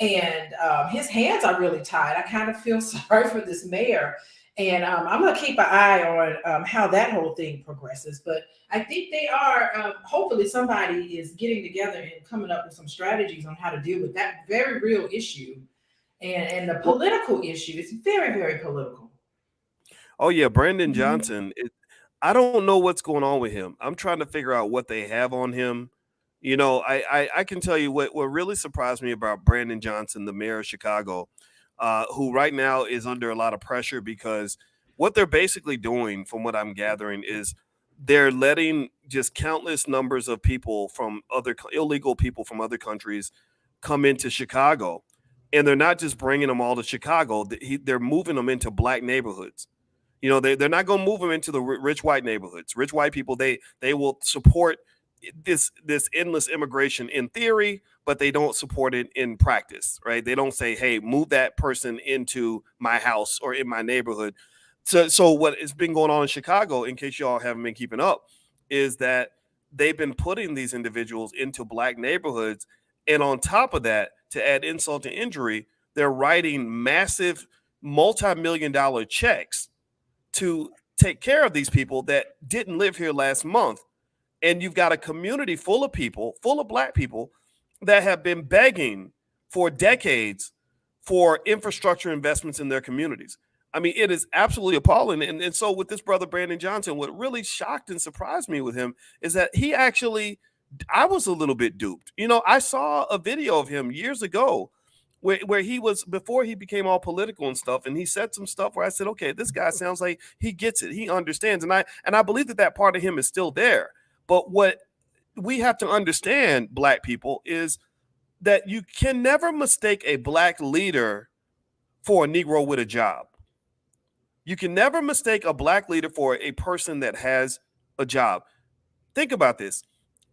And his hands are really tied. I kind of feel sorry for this mayor. And I'm going to keep an eye on how that whole thing progresses. But I think they are, hopefully, somebody is getting together and coming up with some strategies on how to deal with that very real issue. And the Well, political issue is very, very political. oh yeah, Brandon Mhm. Johnson. I don't know what's going on with him. I'm trying to figure out what they have on him. I can tell you what really surprised me about Brandon Johnson, the mayor of Chicago, who right now is under a lot of pressure because what they're basically doing, from what I'm gathering, is they're letting just countless numbers of people from illegal people from other countries come into Chicago, and they're not just bringing them all to Chicago. They're moving them into black neighborhoods. They're not going to move them into the rich white neighborhoods. Rich white people, they will support this endless immigration in theory, but they don't support it in practice, right? They don't say, hey, move that person into my house or in my neighborhood. So what has been going on in Chicago, in case y'all haven't been keeping up, is that they've been putting these individuals into black neighborhoods, and on top of that, to add insult to injury, they're writing massive multi-million-dollar checks to take care of these people that didn't live here last month. And you've got a community full of people, full of black people, that have been begging for decades for infrastructure investments in their communities. I mean, it is absolutely appalling. And so with this brother Brandon Johnson, what really shocked and surprised me with him is that he actually, I was a little bit duped. I saw a video of him years ago where he was, before he became all political and stuff, and he said some stuff where I said, okay, this guy sounds like he gets it, he understands, and I believe that part of him is still there. But what we have to understand, black people, is that you can never mistake a black leader for a Negro with a job. You can never mistake a black leader for a person that has a job. Think about this.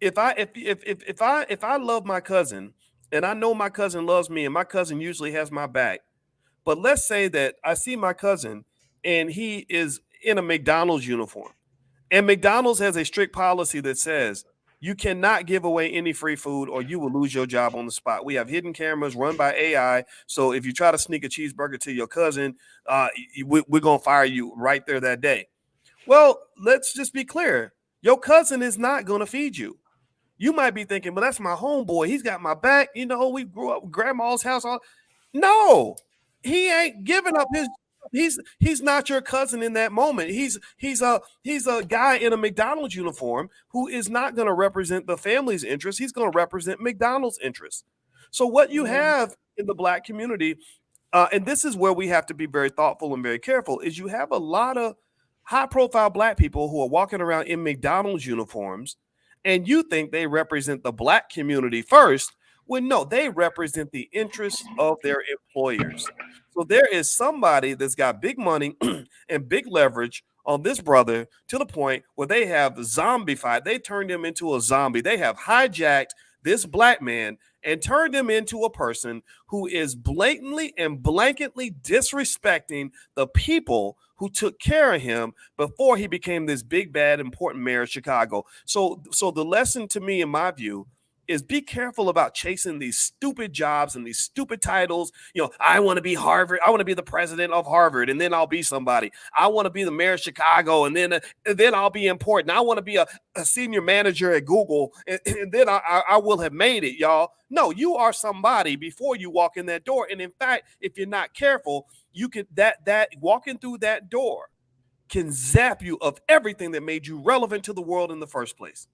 If I love my cousin, and I know my cousin loves me, and my cousin usually has my back, but let's say that I see my cousin and he is in a McDonald's uniform, and McDonald's has a strict policy that says you cannot give away any free food or you will lose your job on the spot. We have hidden cameras run by AI. So if you try to sneak a cheeseburger to your cousin, we're going to fire you right there that day. Well, let's just be clear. Your cousin is not going to feed you. You might be thinking, well, that's my homeboy. He's got my back. We grew up with grandma's house. No, he ain't giving up his. He's not your cousin in that moment. He's a guy in a McDonald's uniform who is not going to represent the family's interest. He's going to represent McDonald's interest. So what you Yeah. have in the black community, and this is where we have to be very thoughtful and very careful, is you have a lot of high-profile black people who are walking around in McDonald's uniforms, and you think they represent the black community first, when no, they represent the interests of their employers. So there is somebody that's got big money and big leverage on this brother to the point where they have zombified. They turned him into a zombie. They have hijacked this black man and turned him into a person who is blatantly and blanketly disrespecting the people who took care of him before he became this big, bad, important mayor of Chicago. So the lesson to me, in my view, is be careful about chasing these stupid jobs and these stupid titles. I want to be Harvard. I want to be the president of Harvard, and then I'll be somebody. I want to be the mayor of Chicago, and then I'll be important. I want to be a senior manager at Google, and then I will have made it, y'all. No, you are somebody before you walk in that door. And in fact, if you're not careful, you could that walking through that door can zap you of everything that made you relevant to the world in the first place.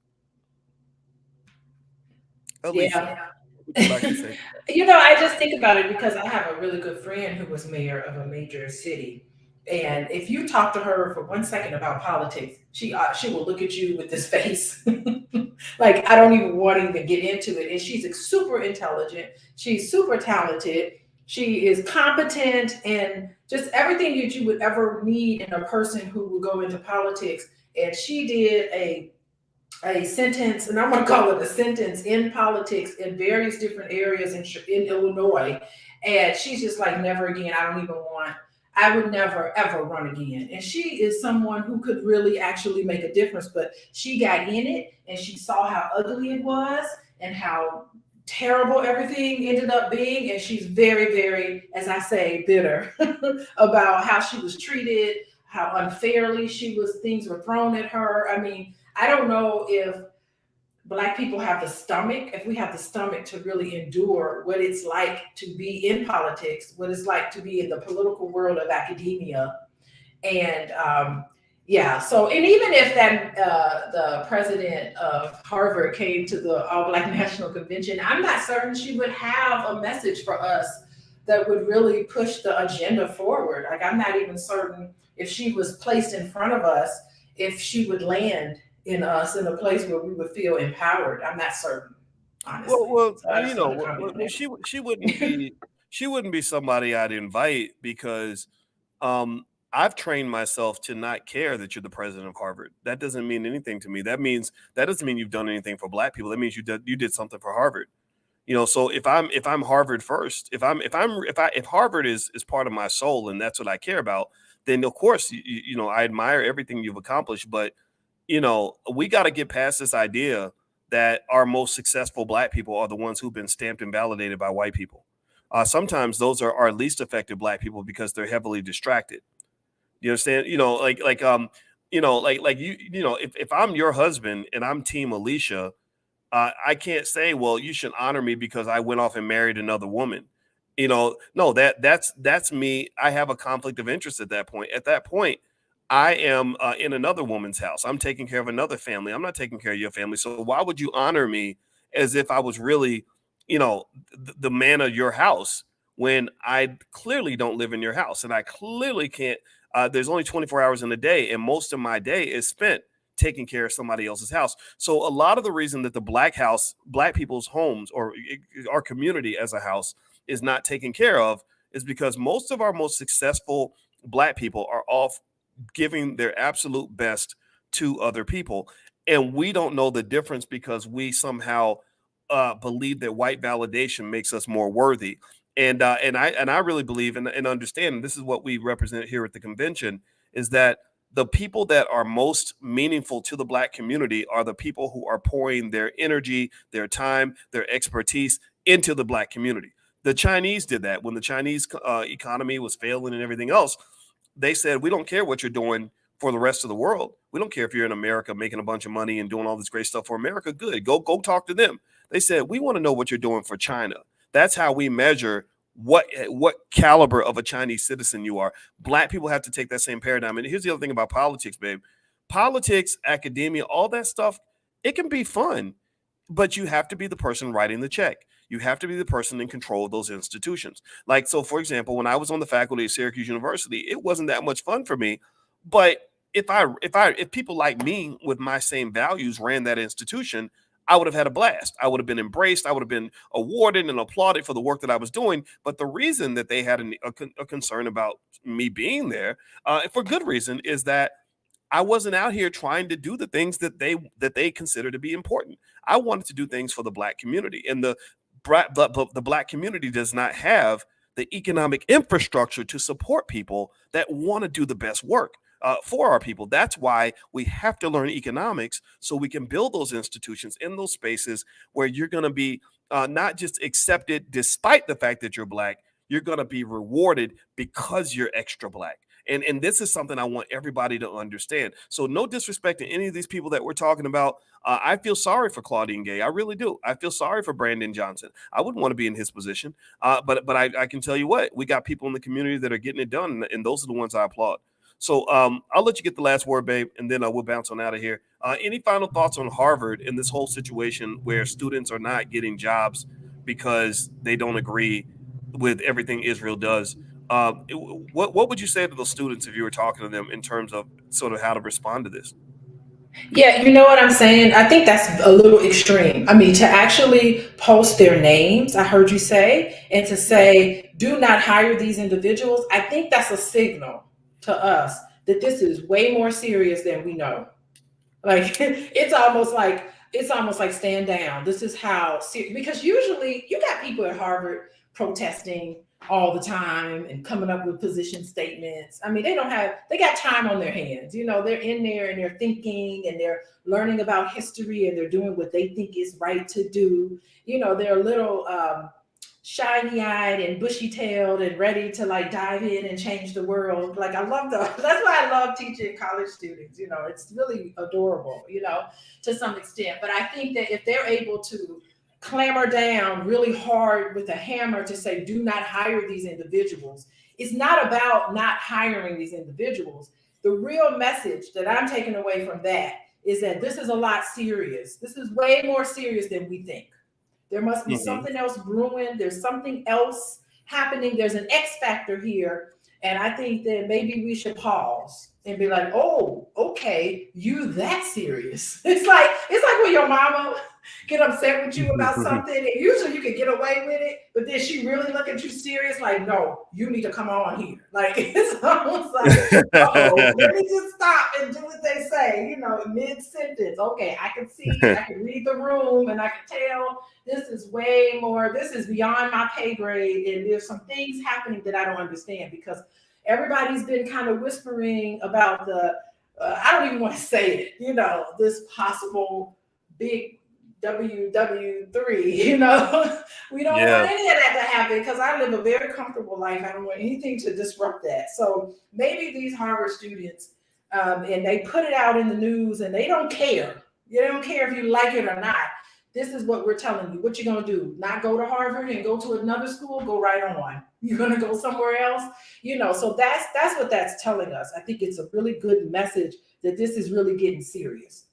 Alicia, Yeah. what would you like to say? I just think about it because I have a really good friend who was mayor of a major city. And if you talk to her for 1 second about politics, she will look at you with this face. Like, I don't even want to even get into it. And she's super intelligent. She's super talented. She is competent and just everything that you would ever need in a person who would go into politics. And she did a sentence, and I'm going to call it a sentence in politics in various different areas in Illinois. And she's just like, never again. I would never, ever run again. And she is someone who could really actually make a difference, but she got in it and she saw how ugly it was and how terrible everything ended up being, and she's very, very, as I say, bitter about how she was treated, how unfairly things were thrown at her. I mean, I don't know if Black people have the stomach, if we have the stomach to really endure what it's like to be in politics, what it's like to be in the political world of academia. And yeah, so, and even if that the president of Harvard came to the All Black National Convention, I'm not certain she would have a message for us that would really push the agenda forward. Like, I'm not even certain if she was placed in front of us, if she would land in us in a place where we would feel empowered. I'm not certain, honestly. So I just want to comment on she wouldn't be somebody I'd invite because I've trained myself to not care that you're the president of Harvard. That doesn't mean anything to me. That doesn't mean you've done anything for Black people. That means you did something for Harvard. So if I'm Harvard first, if Harvard is part of my soul and that's what I care about, then of course I admire everything you've accomplished. But we got to get past this idea that our most successful Black people are the ones who've been stamped and validated by white people. Sometimes those are our least effective Black people because they're heavily distracted. You understand? If I'm your husband and I'm Team Alicia, I can't say, well, you should honor me because I went off and married another woman. No, that's me. I have a conflict of interest at that point. At that point, I am in another woman's house. I'm taking care of another family. I'm not taking care of your family. So why would you honor me as if I was really, the man of your house when I clearly don't live in your house and I clearly can't. There's only 24 hours in a day, and most of my day is spent taking care of somebody else's house. So a lot of the reason that the Black people's homes or our community as a house is not taken care of is because most of our most successful Black people are off giving their absolute best to other people. And we don't know the difference because we somehow believe that white validation makes us more worthy. And I really believe and understand, and this is what we represent here at the convention, is that the people that are most meaningful to the Black community are the people who are pouring their energy, their time, their expertise into the Black community. The Chinese did that when the Chinese economy was failing and everything else. They said, we don't care what you're doing for the rest of the world. We don't care if you're in America making a bunch of money and doing all this great stuff for America. Good. Go talk to them. They said, we want to know what you're doing for China. That's how we measure what caliber of a Chinese citizen you are. Black people have to take that same paradigm. And here's the other thing about politics, babe. Politics, academia, all that stuff, it can be fun, but you have to be the person writing the check. You have to be the person in control of those institutions. Like, so for example, when I was on the faculty at Syracuse University, it wasn't that much fun for me. But if people like me with my same values ran that institution, I would have had a blast. I would have been embraced. I would have been awarded and applauded for the work that I was doing. But the reason that they had a concern about me being there, for good reason, is that I wasn't out here trying to do the things that they consider to be important. I wanted to do things for the Black community, and the Black community does not have the economic infrastructure to support people that want to do the best work for our people. That's why we have to learn economics so we can build those institutions in those spaces where you're going to be not just accepted despite the fact that you're Black, you're going to be rewarded because you're extra Black. And this is something I want everybody to understand. So no disrespect to any of these people that we're talking about. I feel sorry for Claudine Gay. I really do. I feel sorry for Brandon Johnson. I wouldn't want to be in his position. But I can tell you what, we got people in the community that are getting it done. And those are the ones I applaud. So I'll let you get the last word, babe, and then we'll bounce on out of here. Any final thoughts on Harvard in this whole situation where students are not getting jobs because they don't agree with everything Israel does? What would you say to those students if you were talking to them in terms of sort of how to respond to this? Yeah, you know what I'm saying? I think that's a little extreme. I mean, to actually post their names, I heard you say, and to say, do not hire these individuals, I think that's a signal to us that this is way more serious than we know. Like it's almost like stand down. This is how, because usually you got people at Harvard protesting all the time and coming up with position statements. I mean, they got time on their hands. They're in there and they're thinking and they're learning about history and they're doing what they think is right to do. They're a little shiny eyed and bushy tailed and ready to like dive in and change the world. Like, I love that's why I love teaching college students. It's really adorable, to some extent. But I think that if they're able to clamor down really hard with a hammer to say, do not hire these individuals, it's not about not hiring these individuals. The real message that I'm taking away from that is that this is a lot serious. This is way more serious than we think. There must be something else brewing. There's something else happening. There's an X factor here. And I think that maybe we should pause and be like, oh, okay, you that serious. It's like when your mama get upset with you about something, and usually you can get away with it, but then she really look at you serious, like, no, you need to come on here. Like, it's almost like, oh, let me just stop and do what they say, mid-sentence. Okay, I can see, I can read the room, and I can tell this is beyond my pay grade, and there's some things happening that I don't understand, because everybody's been kind of whispering about I don't even want to say it, this possible big WW3, we don't want any of that to happen, because I live a very comfortable life. I don't want anything to disrupt that. So maybe these Harvard students, and they put it out in the news, and they don't care. They don't care if you like it or not. This is what we're telling you. What you gonna do? Not go to Harvard and go to another school? Go right on. You're gonna go somewhere else? So that's what that's telling us. I think it's a really good message that this is really getting serious.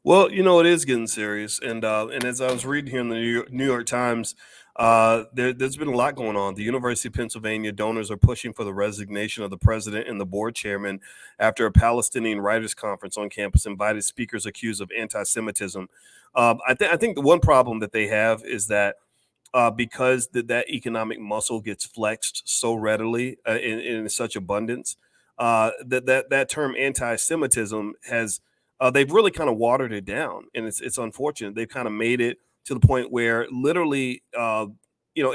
Well, it is getting serious, and as I was reading here in the New York Times, there's been a lot going on. The University of Pennsylvania donors are pushing for the resignation of the president and the board chairman after a Palestinian writers' conference on campus invited speakers accused of anti-Semitism. I think the one problem that they have is that because that economic muscle gets flexed so readily in such abundance, that term anti-Semitism has. They've really kind of watered it down, and it's unfortunate. They've kind of made it to the point where literally, in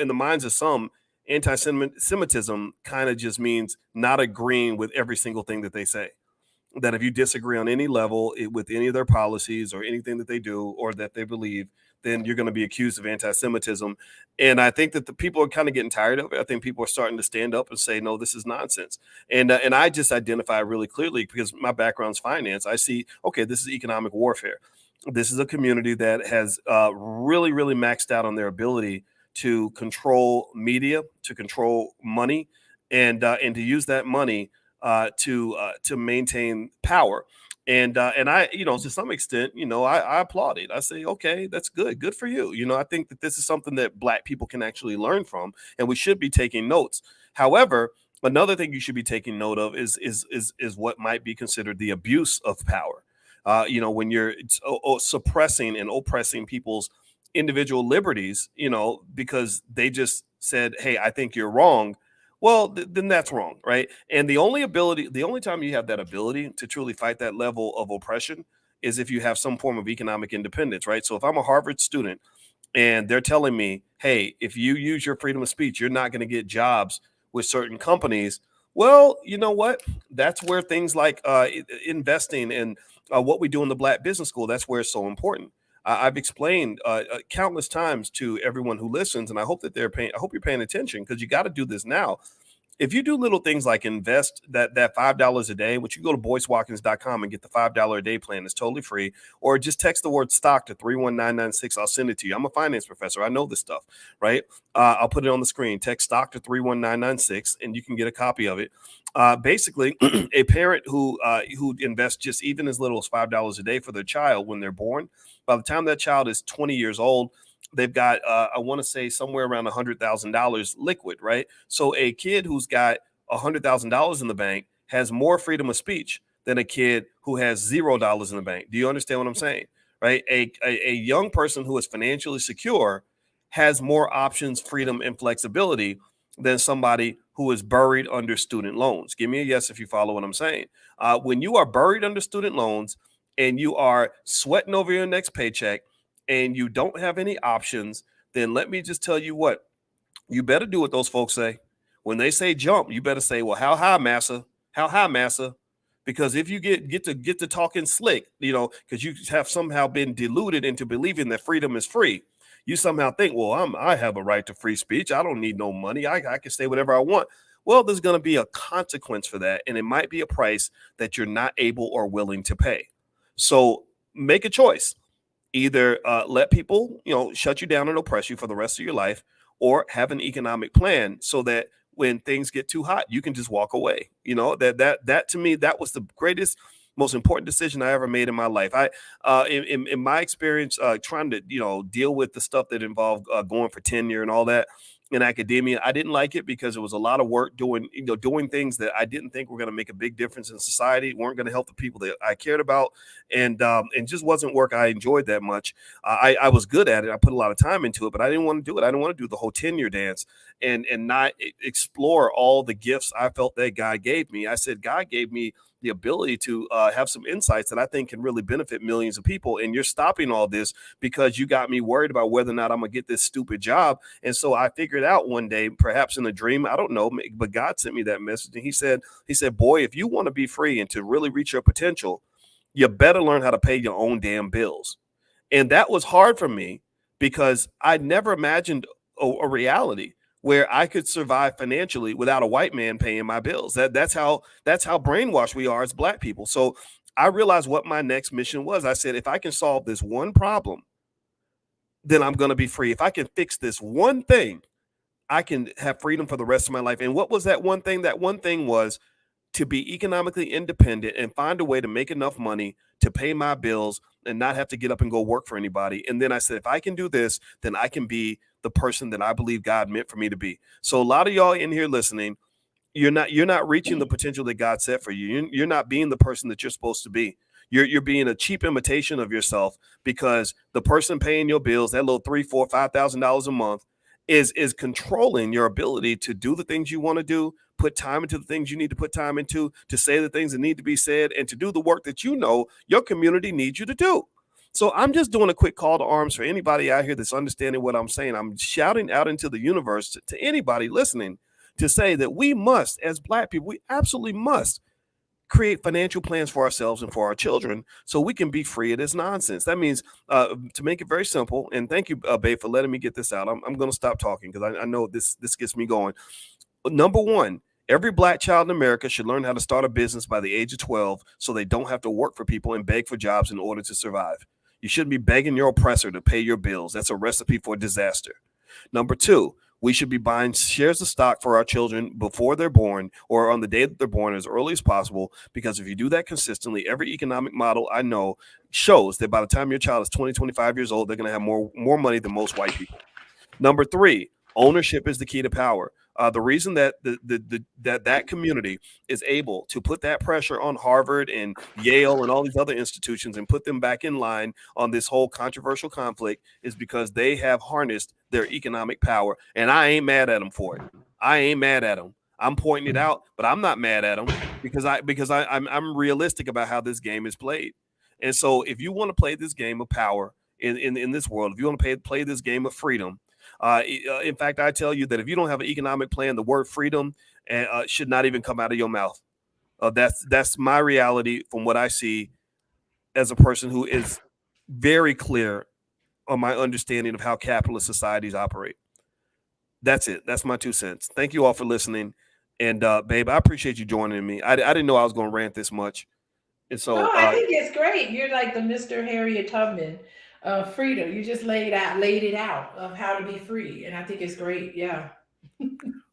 the minds of some, anti-Semitism kind of just means not agreeing with every single thing that they say. That if you disagree on any level with any of their policies or anything that they do or that they believe, then you're going to be accused of anti-Semitism. And I think that the people are kind of getting tired of it. I think people are starting to stand up and say, no, this is nonsense. And I just identify really clearly, because my background's finance. I see, okay, this is economic warfare. This is a community that has really, really maxed out on their ability to control media, to control money, and to use that money to maintain power. And I, to some extent, I applaud it. I say, okay, that's good for you. I think that this is something that Black people can actually learn from, and we should be taking notes. However, another thing you should be taking note of is what might be considered the abuse of power. When you're suppressing and oppressing people's individual liberties, because they just said, hey, I think you're wrong. Well, then that's wrong, right? And the only time you have that ability to truly fight that level of oppression is if you have some form of economic independence, right? So if I'm a Harvard student and they're telling me, hey, if you use your freedom of speech, you're not going to get jobs with certain companies. Well, you know what? That's where things like investing and what we do in the Black Business School, that's where it's so important. I've explained countless times to everyone who listens, and I hope that I hope you're paying attention, because you got to do this now. If you do little things like invest that $5 a day, which you go to boycewatkins.com and get the $5 a day plan, it's totally free, or just text the word stock to 31996. I'll send it to you. I'm a finance professor. I know this stuff, right? I'll put it on the screen. Text stock to 31996 and you can get a copy of it. Basically, a parent who invests just even as little as $5 a day for their child when they're born, by the time that child is 20 years old, they've got, I want to say, somewhere around $100,000 liquid, right? So a kid who's got $100,000 in the bank has more freedom of speech than a kid who has $0 in the bank. Do you understand what I'm saying? Right? A young person who is financially secure has more options, freedom, and flexibility than somebody who is buried under student loans. Give me a yes if you follow what I'm saying. When you are buried under student loans and you are sweating over your next paycheck, and you don't have any options, then let me just tell you what, You better do what those folks say. When they say jump, you better say, well, how high, massa? How high, massa? Because if you get to talking slick, because you have somehow been deluded into believing that freedom is free, you somehow think, well, I have a right to free speech. I don't need no money. I can say whatever I want. Well, there's going to be a consequence for that, and it might be a price that you're not able or willing to pay. So make a choice. Either let people, shut you down and oppress you for the rest of your life, or have an economic plan so that when things get too hot, you can just walk away. That to me, that was the greatest, most important decision I ever made in my life. In my experience, trying to deal with the stuff that involved going for tenure and all that in academia, I didn't like it because it was a lot of work doing things that I didn't think were going to make a big difference in society, weren't going to help the people that I cared about, and just wasn't work I enjoyed that much. I was good at it. I put a lot of time into it, but I didn't want to do it. I didn't want to do the whole tenure dance and not explore all the gifts I felt that God gave me. I said, God gave me the ability to have some insights that I think can really benefit millions of people. And you're stopping all this because you got me worried about whether or not I'm going to get this stupid job. And so I figured out one day, perhaps in a dream, I don't know, but God sent me that message. And he said, boy, if you want to be free and to really reach your potential, you better learn how to pay your own damn bills. And that was hard for me because I never imagined a reality where I could survive financially without a white man paying my bills. That's how brainwashed we are as Black people. So I realized what my next mission was. I said, if I can solve this one problem, then I'm going to be free. If I can fix this one thing, I can have freedom for the rest of my life. And what was that one thing? That one thing was to be economically independent and find a way to make enough money to pay my bills and not have to get up and go work for anybody. And then I said, if I can do this, then I can be the person that I believe God meant for me to be. So a lot of y'all in here listening, you're not reaching the potential that God set for you. You're not being the person that you're supposed to be. You're being a cheap imitation of yourself because the person paying your bills, that little $3, $4, $5,000 a month, is controlling your ability to do the things you want to do, put time into the things you need to put time into, to say the things that need to be said, and to do the work that your community needs you to do. So I'm just doing a quick call to arms for anybody out here that's understanding what I'm saying. I'm shouting out into the universe to anybody listening to say that we must, as Black people, we absolutely must create financial plans for ourselves and for our children so we can be free of this nonsense. That means, to make it very simple, and thank you, Babe, for letting me get this out. I'm going to stop talking because I know this gets me going. Number one, every Black child in America should learn how to start a business by the age of 12 so they don't have to work for people and beg for jobs in order to survive. You shouldn't be begging your oppressor to pay your bills. That's a recipe for disaster. Number two, we should be buying shares of stock for our children before they're born or on the day that they're born as early as possible. Because if you do that consistently, every economic model I know shows that by the time your child is 20, 25 years old, they're going to have more money than most white people. Number three, ownership is the key to power. The reason that that community is able to put that pressure on Harvard and Yale and all these other institutions and put them back in line on this whole controversial conflict is because they have harnessed their economic power, and I ain't mad at them for it. I ain't mad at them. I'm pointing it out, but I'm not mad at them because I'm realistic about how this game is played. And so, if you want to play this game of power in this world, if you want to play this game of freedom, in fact, I tell you that if you don't have an economic plan, the word freedom should not even come out of your mouth. That's my reality from what I see as a person who is very clear on my understanding of how capitalist societies operate. That's it. That's my 2 cents. Thank you all for listening. And babe, I appreciate you joining me. I didn't know I was going to rant this much. And No, so I think it's great. You're like the Mr. Harriet Tubman of freedom. You just laid it out of how to be free, and I think it's great. Yeah.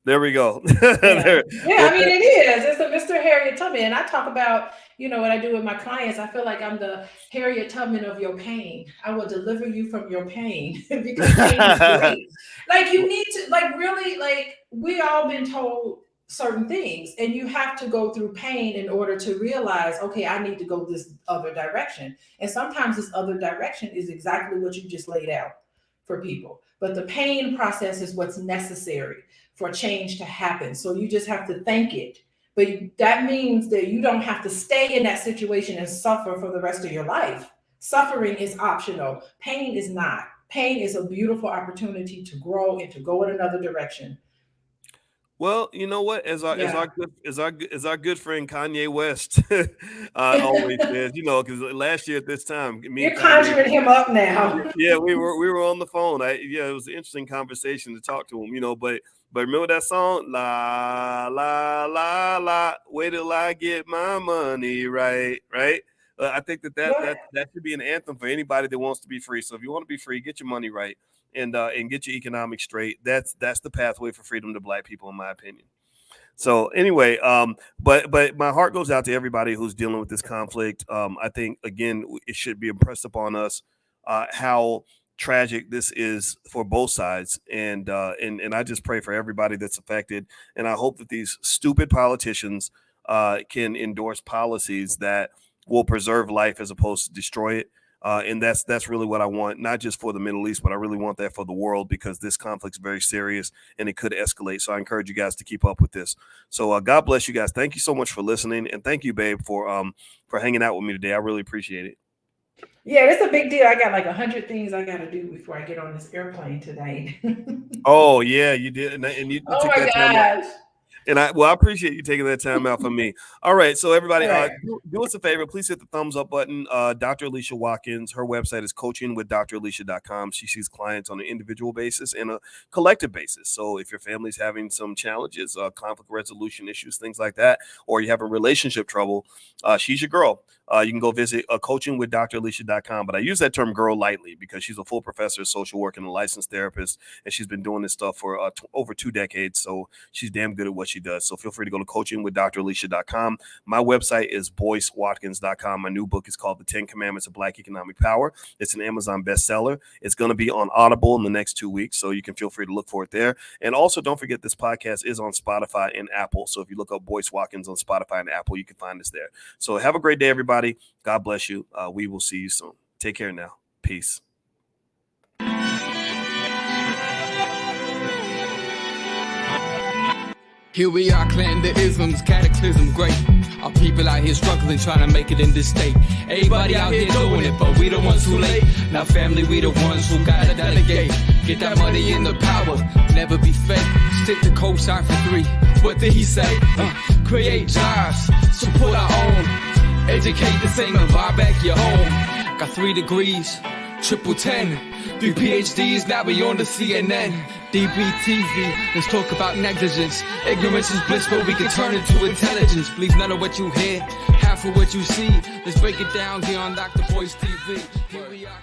there we go. Yeah. there, Yeah, well, I mean it is. It's a Mr. Harriet Tubman. And I talk about, what I do with my clients. I feel like I'm the Harriet Tubman of your pain. I will deliver you from your pain because pain is great. Like you need to like really like we all been told certain things and you have to go through pain in order to realize, okay, I need to go this other direction. And sometimes this other direction is exactly what you just laid out for people. But the pain process is what's necessary for change to happen. So you just have to thank it. But that means that you don't have to stay in that situation and suffer for the rest of your life. Suffering is optional. Pain is not. pain is a beautiful opportunity to grow and to go in another direction. Well, you know what? As our Yeah. good friend Kanye West always says, because last year at this time, me You're and Kanye, conjuring him up now. yeah, we were on the phone. It was an interesting conversation to talk to him, but remember that song, la la la la, wait till I get my money right, right. I think that should be an anthem for anybody that wants to be free. So if you want to be free, get your money right and get your economics straight. That's the pathway for freedom to Black people, in my opinion. So anyway, but my heart goes out to everybody who's dealing with this conflict. I think again, it should be impressed upon us how tragic this is for both sides, and I just pray for everybody that's affected, and I hope that these stupid politicians can endorse policies that will preserve life as opposed to destroy it. And that's really what I want, not just for the Middle East, but I really want that for the world, because this conflict is very serious and it could escalate. So I encourage you guys to keep up with this. So God bless you guys. Thank you so much for listening, and thank you, babe, for hanging out with me today. I really appreciate it. Yeah, it's a big deal. I got like 100 things I got to do before I get on this airplane tonight. Oh yeah, you did, and you Oh took my that time gosh. And I appreciate you taking that time out for me. All right. So everybody, Right. do us a favor. Please hit the thumbs up button. Dr. Alicia Watkins, her website is coachingwithdralicia.com. She sees clients on an individual basis and a collective basis. So if your family's having some challenges, conflict resolution issues, things like that, or you have a relationship trouble, she's your girl. You can go visit coachingwithdralicia.com. But I use that term girl lightly because she's a full professor of social work and a licensed therapist, and she's been doing this stuff for over 2 decades. So she's damn good at what she does. So feel free to go to coachingwithdralicia.com. My website is boycewatkins.com. My new book is called The 10 Commandments of Black Economic Power. It's an Amazon bestseller. It's going to be on Audible in the next 2 weeks, so you can feel free to look for it there. And also, don't forget this podcast is on Spotify and Apple. So if you look up Boyce Watkins on Spotify and Apple, you can find us there. So have a great day, everybody. God bless you. We will see you soon. Take care now. Peace. Here we are, clan the isms, cataclysm, great. Our people out here struggling, trying to make it in this state. Everybody out here doing it, but we the ones who late. Now family, we the ones who gotta delegate. Get that money in the power, never be fake. Stick to cosign for 3. What did he say? Create jobs, support our own. Educate the same and buy back your home. Got 3 degrees, triple 10. 3 PhDs, now we on the CNN. DBTV, let's talk about negligence. Ignorance is bliss, but we can turn it to intelligence. Believe none of what you hear, half of what you see. Let's break it down here on Dr. Boyce TV. Here we are.